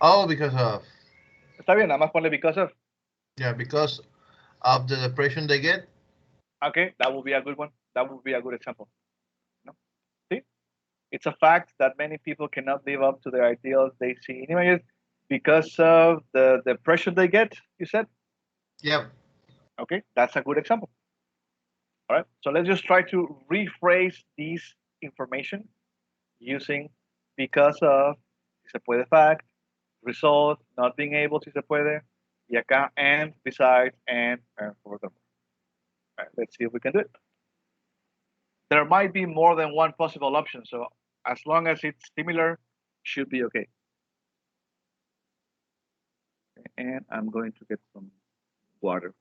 Oh, because of. Está bien, nada más ponle because of. Yeah, because of the depression they get. Okay, that would be a good one. That would be a good example. No? See? It's a fact that many people cannot live up to their ideals they see in images because of the depression they get, you said? Yep. Okay, that's a good example. All right, so let's just try to rephrase this information using because of, si se puede fact, result, not being able, si se puede, y acá, and, besides, and furthermore. All right, let's see if we can do it. There might be more than one possible option, so as long as it's similar, should be okay. And I'm going to get some water.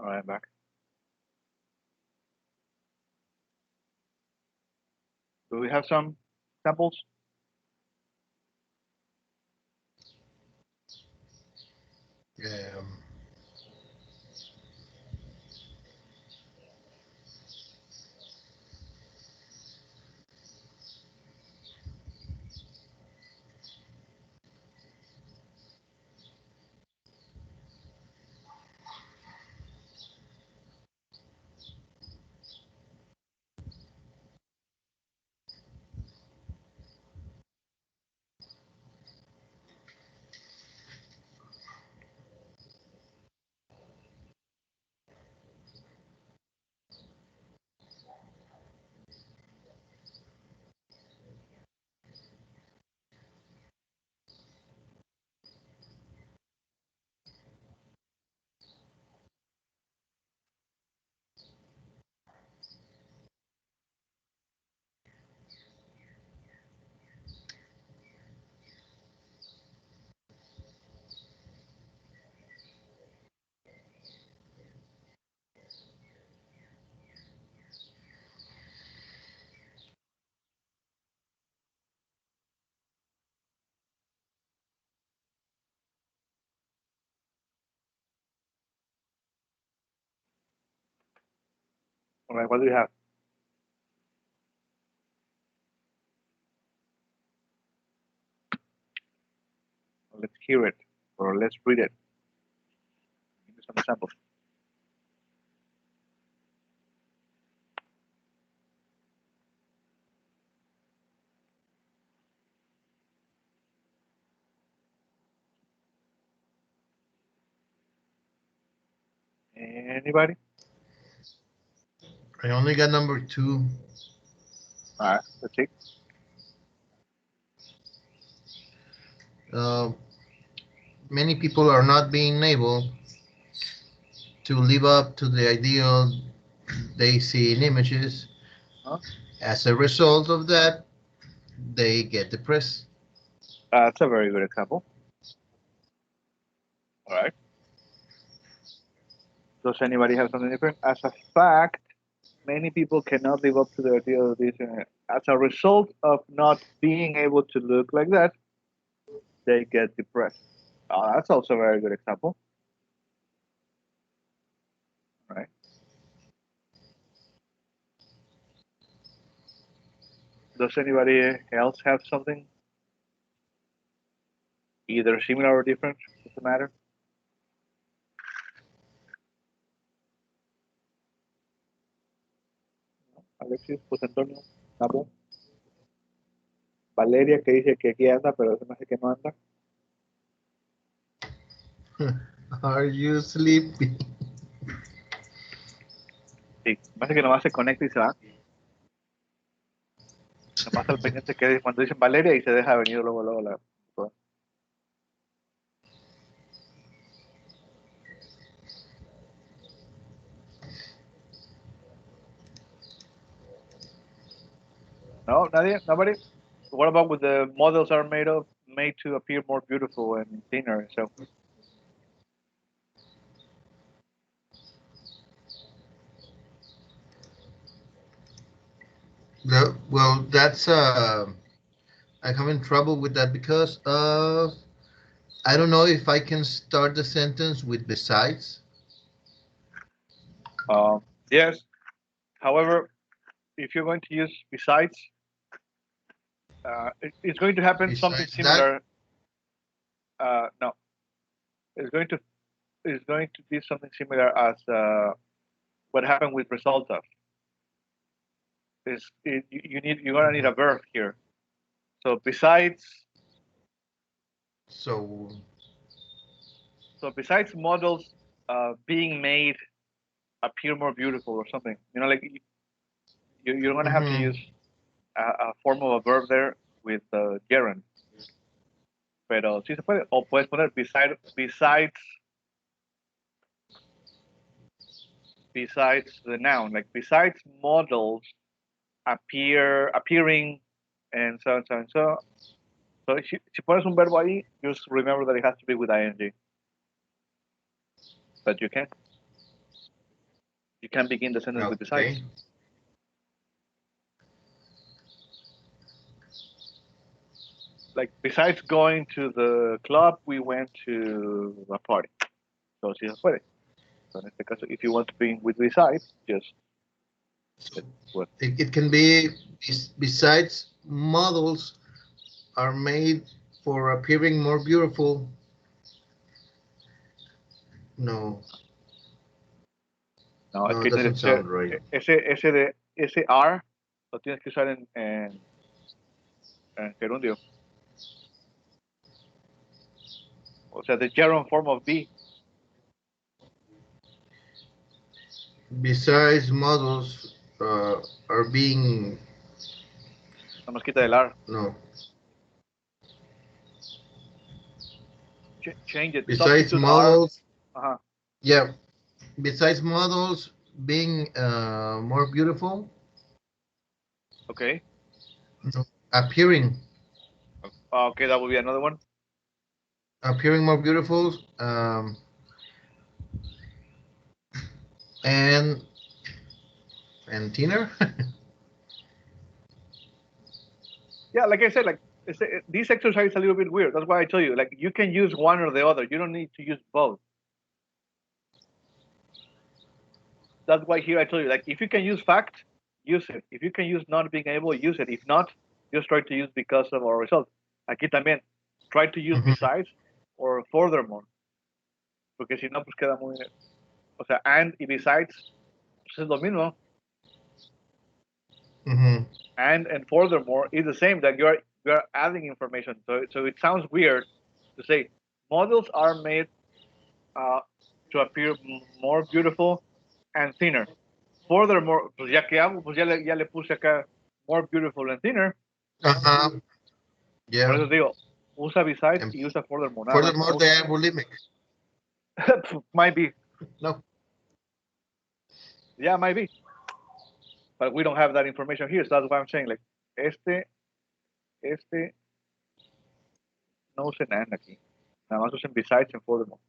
All right, I'm back. Do we have some samples? Yeah. All right, what do you have? Let's hear it, or let's read it. Give me some examples. Anybody? I only got number 2. All right, let's see. Many people are not being able to live up to the ideal they see in images. Huh? As a result of that, they get depressed. That's a very good example. All right. Does anybody have something different? As a fact, many people cannot live up to the ideal of this. As a result of not being able to look like that, they get depressed. That's also a very good example. All right. Does anybody else have something? Either similar or different? Doesn't matter. Alexis, José Antonio, Nabo. Valeria que dice que aquí anda, pero se me hace que no anda. Are you sleepy? Sí, me hace que nomás se conecta y se va. Nomás al pendiente que cuando dicen Valeria y se deja venir luego la. No, nadie, nobody. What about with the models are made to appear more beautiful and thinner? So Well, that's I'm having trouble with that because I don't know if I can start the sentence with besides. yes. However, if you're going to use besides, it's going to happen something Besides that, similar. No, it's going to be something similar as what happened with result of. You're gonna need a verb here. So besides so besides models being made appear more beautiful or something, like you're gonna have to use a form of a verb there with gerund. Pero sí se puede. O puedes poner besides the noun, like besides models appearing and so and so and so. So si pones un verbo ahí, just remember that it has to be with ing. But you can. You can begin the sentence with besides. Okay. Like, besides going to the club, we went to a party. So si se puede. So en este caso, if you want to begin with besides, just what? It can be besides models are made for appearing more beautiful. No, No, es no, que it doesn't tiene que ser sound right. ese R lo tienes que usar en gerundio. O sea, the gerund form of be. Besides models are being Nada más quita el R. no. Change it. Besides Substitute models, R. Uh-huh. yeah. Besides models being more beautiful, Okay. no, appearing Okay, that would be another one. appearing more beautiful, and thinner. Yeah, like I said, like this exercise is a little bit weird. That's why I tell you, like, you can use one or the other. You don't need to use both. That's why here I tell you, like, if you can use fact, use it. If you can use not being able, use it. If not, just try to use because of our result. Aquí también, try to use besides or furthermore. Porque si no, pues queda muy... O sea, and y besides, pues es lo mismo. And furthermore is the same, that you're adding information. So it sounds weird to say models are made to appear more beautiful and thinner. Furthermore, pues ya que hago, pues ya le puse acá more beautiful and thinner. Yeah. Por eso digo, usa besides And y usa furthermore. furthermore, they are bulimic. Might be. No. Yeah, might be. But we don't have that information here, so that's why I'm saying, like, este no usen and aquí. Nada más usen besides and furthermore.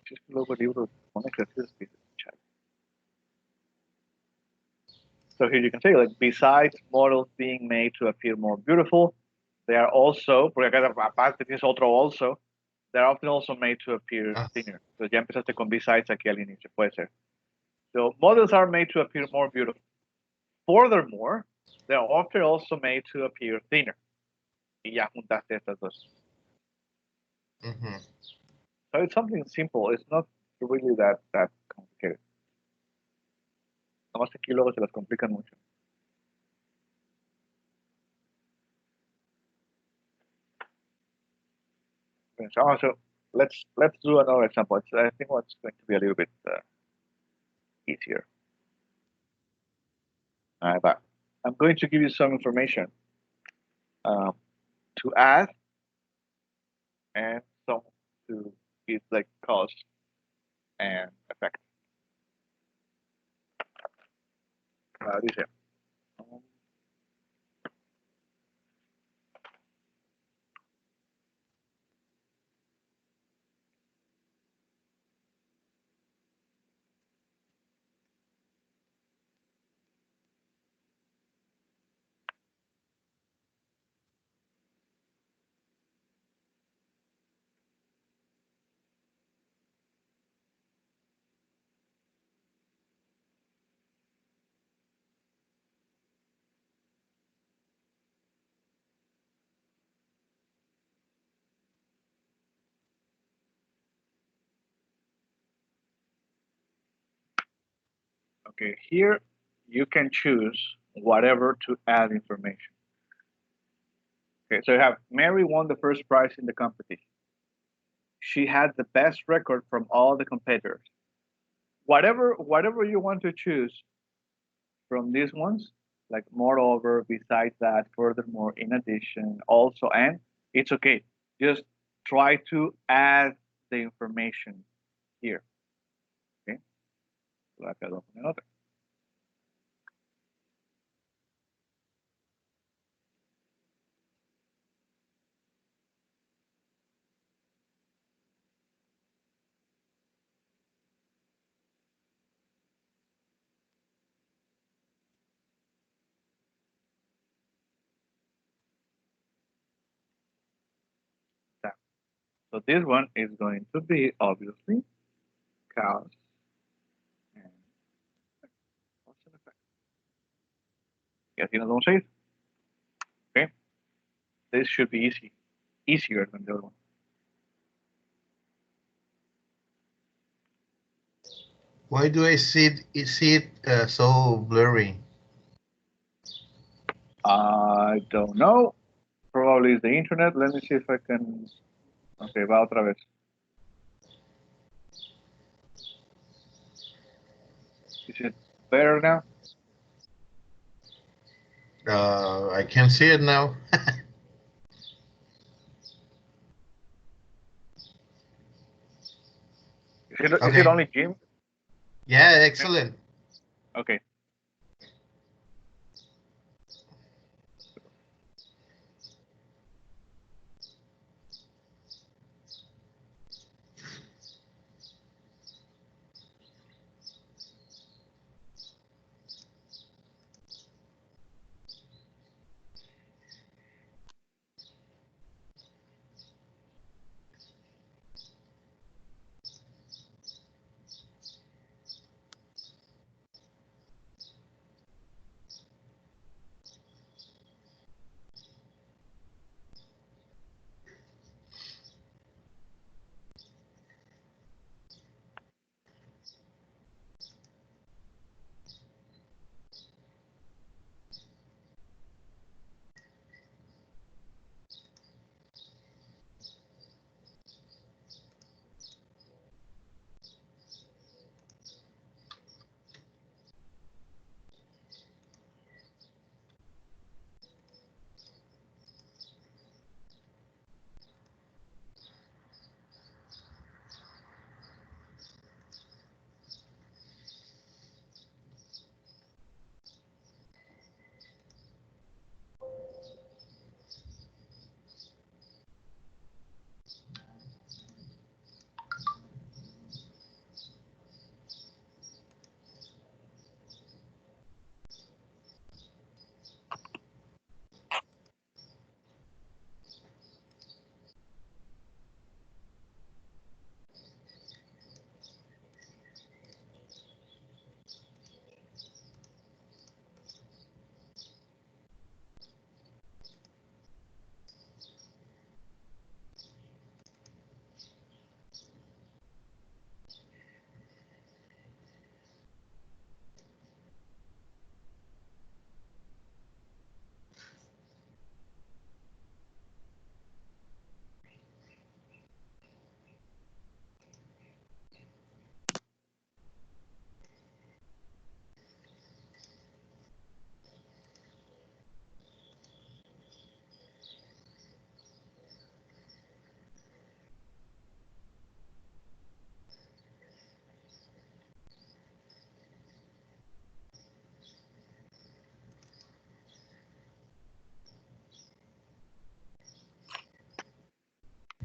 Just luego el libro pone ejercicios que chat. So here you can say, like, besides models being made to appear more beautiful, they are also, porque acá aparte tienes otro also, they are often also made to appear thinner. So ya empezaste con besides aquí al inicio, puede ser. So models are made to appear more beautiful. Furthermore, they are often also made to appear thinner. Y ya juntaste estas dos. So it's something simple. It's not really that complicated. Nomás aquí luego se las complican mucho. So let's do another example. I think it's going to be a little bit easier. But I'm going to give you some information to add and some to give like cause and effect. Dice, okay, here you can choose whatever to add information. Okay, so you have Mary won the first prize in the competition. She had the best record from all the competitors. Whatever you want to choose from these ones, like moreover, besides that, furthermore, in addition, also, and it's okay. Just try to add the information here. Okay. So acá lo ponen otra. So this one is going to be obviously cause and effect. ¿Y así nos vamos a ir? Okay. This should be easier than the other one. Why do I see it so blurry? I don't know. Probably it's the internet. Let me see if I can. Okay, va otra vez. Is it better now? I can see it now. Is Okay. it only Jim? Yeah, excellent. Okay.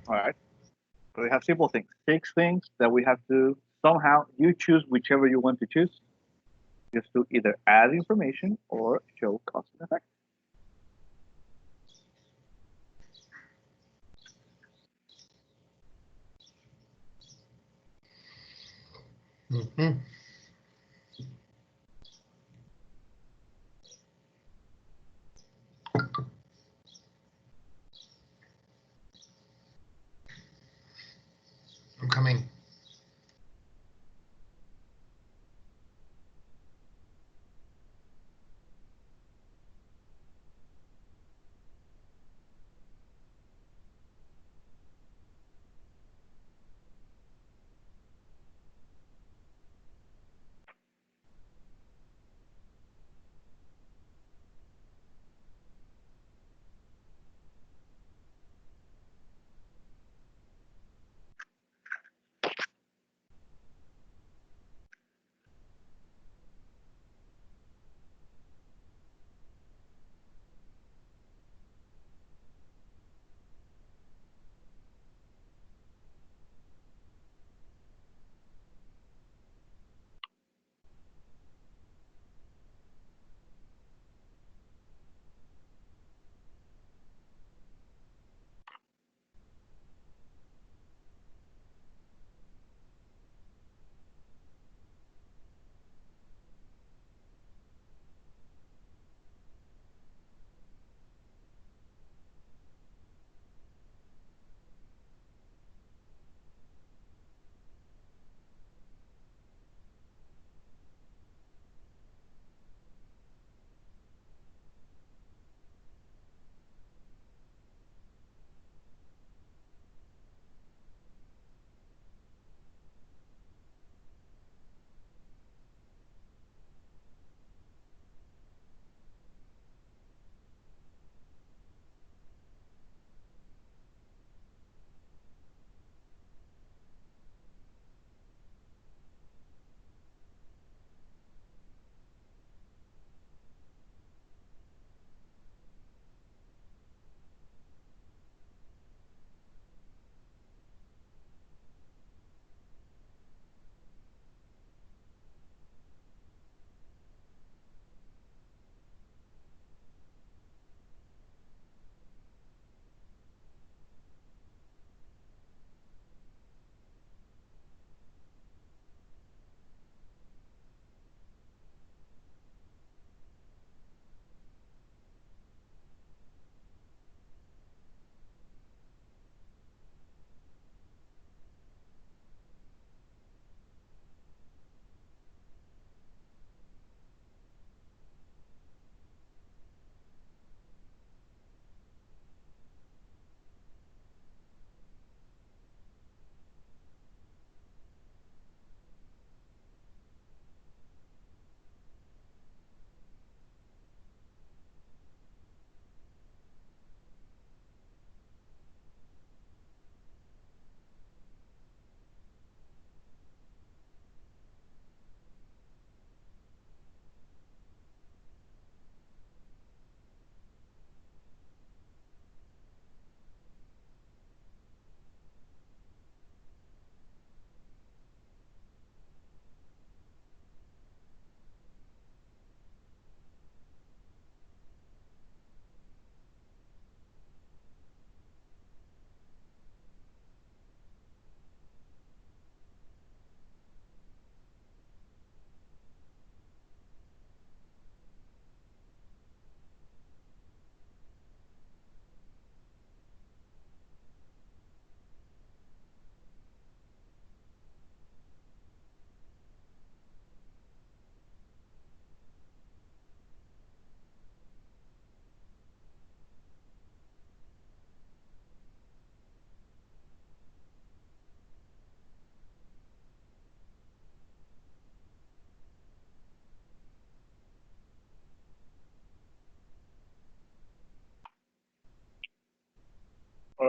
All right. So we have simple things. 6 things that we have to somehow you choose whichever you want to choose. Just to either add information or show cause and effect. Mhm. I'm coming.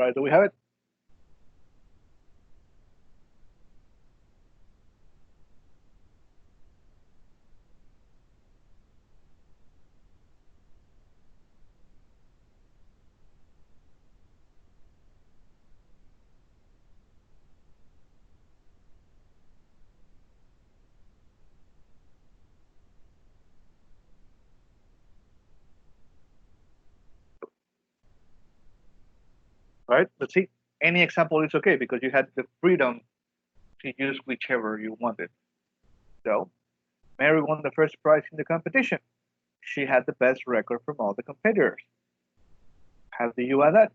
right, do we have it? Right? Let's see. Any example is okay because you had the freedom to use whichever you wanted. So, Mary won the first prize in the competition. She had the best record from all the competitors. How do you add that?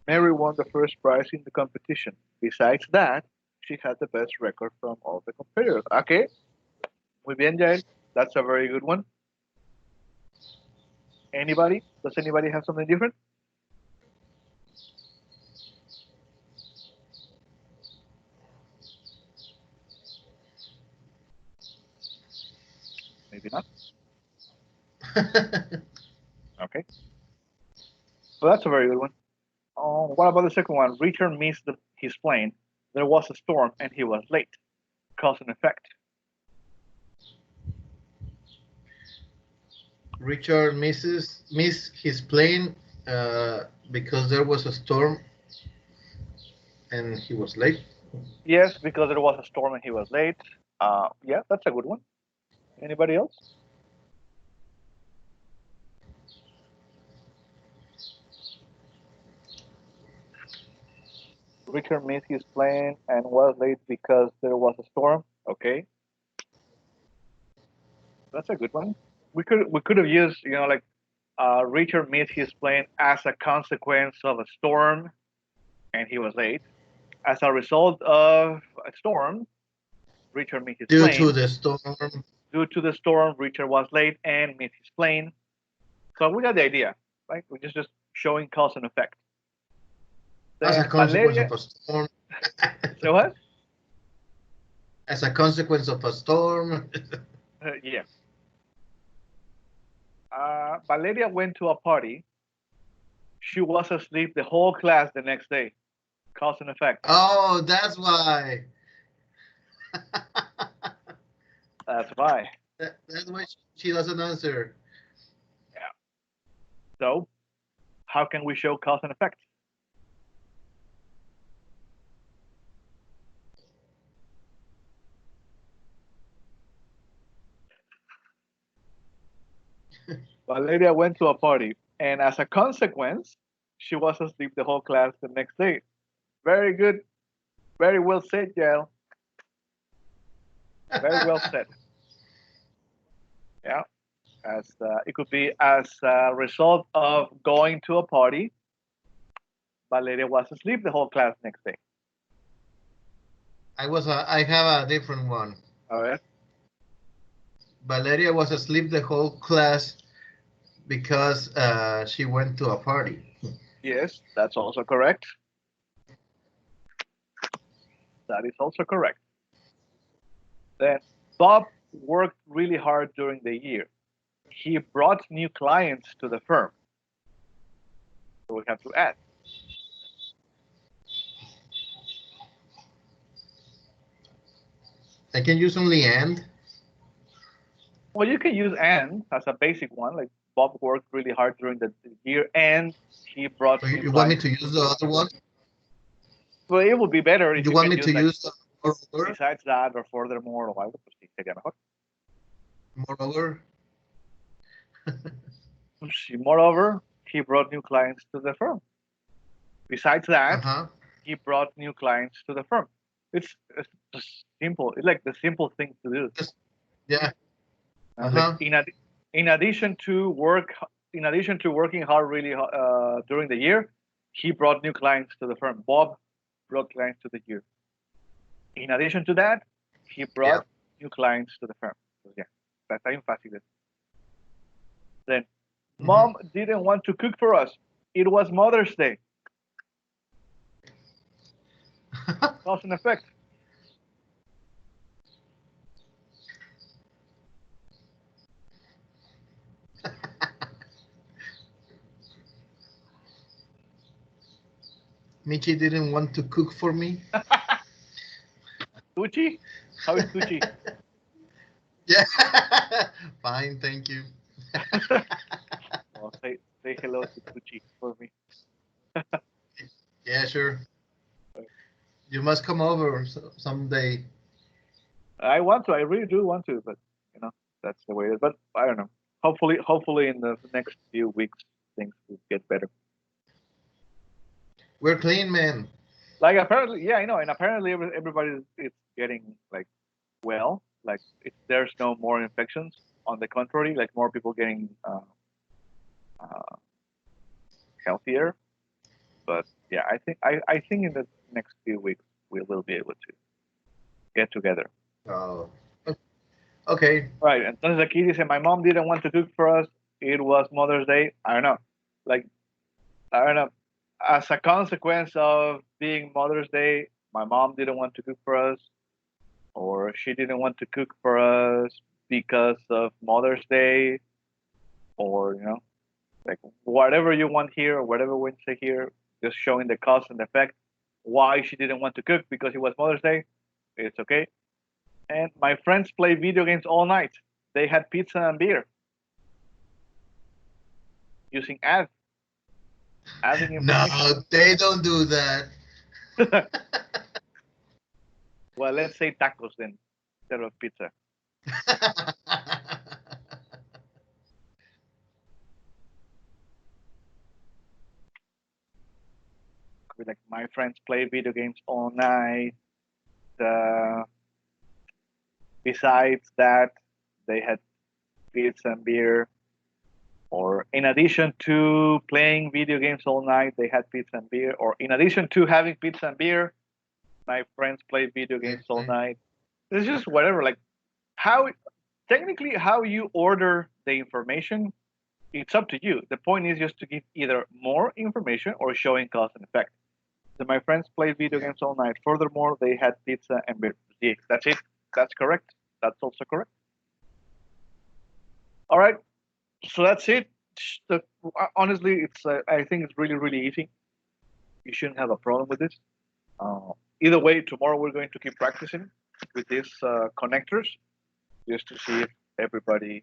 Mary won the first prize in the competition. Besides that, she had the best record from all the competitors. Okay. Muy bien, Jael. That's a very good one. Anybody? Does anybody have something different? Maybe not. Okay. Well, that's a very good one. What about the second one? Richard missed his plane. There was a storm and he was late. Cause and effect. Richard missed his plane because there was a storm and he was late. Yes, because there was a storm and he was late. Yeah, that's a good one. Anybody else? Richard missed his plane and was late because there was a storm. Okay, that's a good one. We could have used, like Richard missed his plane as a consequence of a storm, and he was late. As a result of a storm, Richard missed his plane. Due to the storm. Due to the storm, Richard was late and missed his plane. So we got the idea, right? We're just showing cause and effect. As a consequence of a storm. So what? As a consequence of a storm. Yeah. Valeria went to a party. She was asleep the whole class the next day. Cause and effect. Oh, that's why. That's why. That's why she doesn't answer. Yeah. So, how can we show cause and effect? Valeria went to a party, and as a consequence, she was asleep the whole class the next day. Very good. Very well said, Yael. Very well said. Yeah. As it could be as a result of going to a party, Valeria was asleep the whole class next day. I have a different one. All right. Valeria was asleep the whole class because she went to a party. Yes, that's also correct. That is also correct. Then Bob worked really hard during the year. He brought new clients to the firm. So we have to add. I can use only and. Well, you can use and as a basic one, like Bob worked really hard during the year and he brought. So you want me to use the other one? Well, it would be better if you want me to use moreover? Besides that or furthermore o algo, pues sí, sería mejor. Moreover. Moreover, he brought new clients to the firm. Besides that, he brought new clients to the firm. It's just simple. It's like the simple thing to do. Yeah. Like in addition to working hard really during the year, he brought new clients to the firm. Bob brought clients to the year. In addition to that, he brought new clients to the firm. So yeah, that's how fácil. Then, Mom didn't want to cook for us. It was Mother's Day. Cause and effect. Michi didn't want to cook for me. Tucci? How is Tucci? Yeah. Fine, thank you. Well, say hello to Tucci for me. Yeah, sure. You must come over someday. I want to. I really do want to, but you know that's the way it is. But I don't know. Hopefully, in the next few weeks, things will get better. We're clean, man. Like apparently, yeah, I know, and apparently everybody is getting like well. Like there's no more infections. On the contrary, like more people getting uh, healthier. But yeah, I think in the next few weeks we will be able to get together. Oh, okay. Right. Entonces aquí dice, my mom didn't want to cook for us. It was Mother's Day. I don't know. Like, I don't know. As a consequence of being Mother's Day, my mom didn't want to cook for us, or she didn't want to cook for us because of Mother's Day, or, you know, like whatever you want here, or whatever we say here, just showing the cause and effect. Why she didn't want to cook because it was Mother's Day. It's okay. And my friends play video games all night. They had pizza and beer using adding No, information. they don't do that. Well, let's say tacos then instead of pizza. Like my friends play video games all night. Besides that, they had pizza and beer. Or in addition to playing video games all night, they had pizza and beer. Or in addition to having pizza and beer, my friends played video games all night. It's just whatever. Like technically how you order the information, it's up to you. The point is just to give either more information or showing cause and effect. So my friends played video games all night. Furthermore, they had pizza and beer. Yeah, that's it. That's correct. That's also correct. All right. So that's it. Honestly, it's I think it's really, really easy. You shouldn't have a problem with this. Either way, tomorrow we're going to keep practicing with these connectors just to see if everybody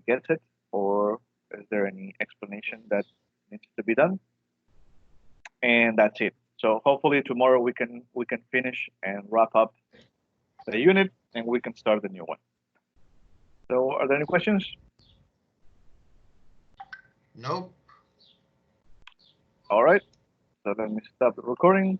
gets it, or is there any explanation that needs to be done. And that's it. So hopefully tomorrow we can finish and wrap up the unit, and we can start the new one. So are there any questions? Nope. All right. So let me stop the recording.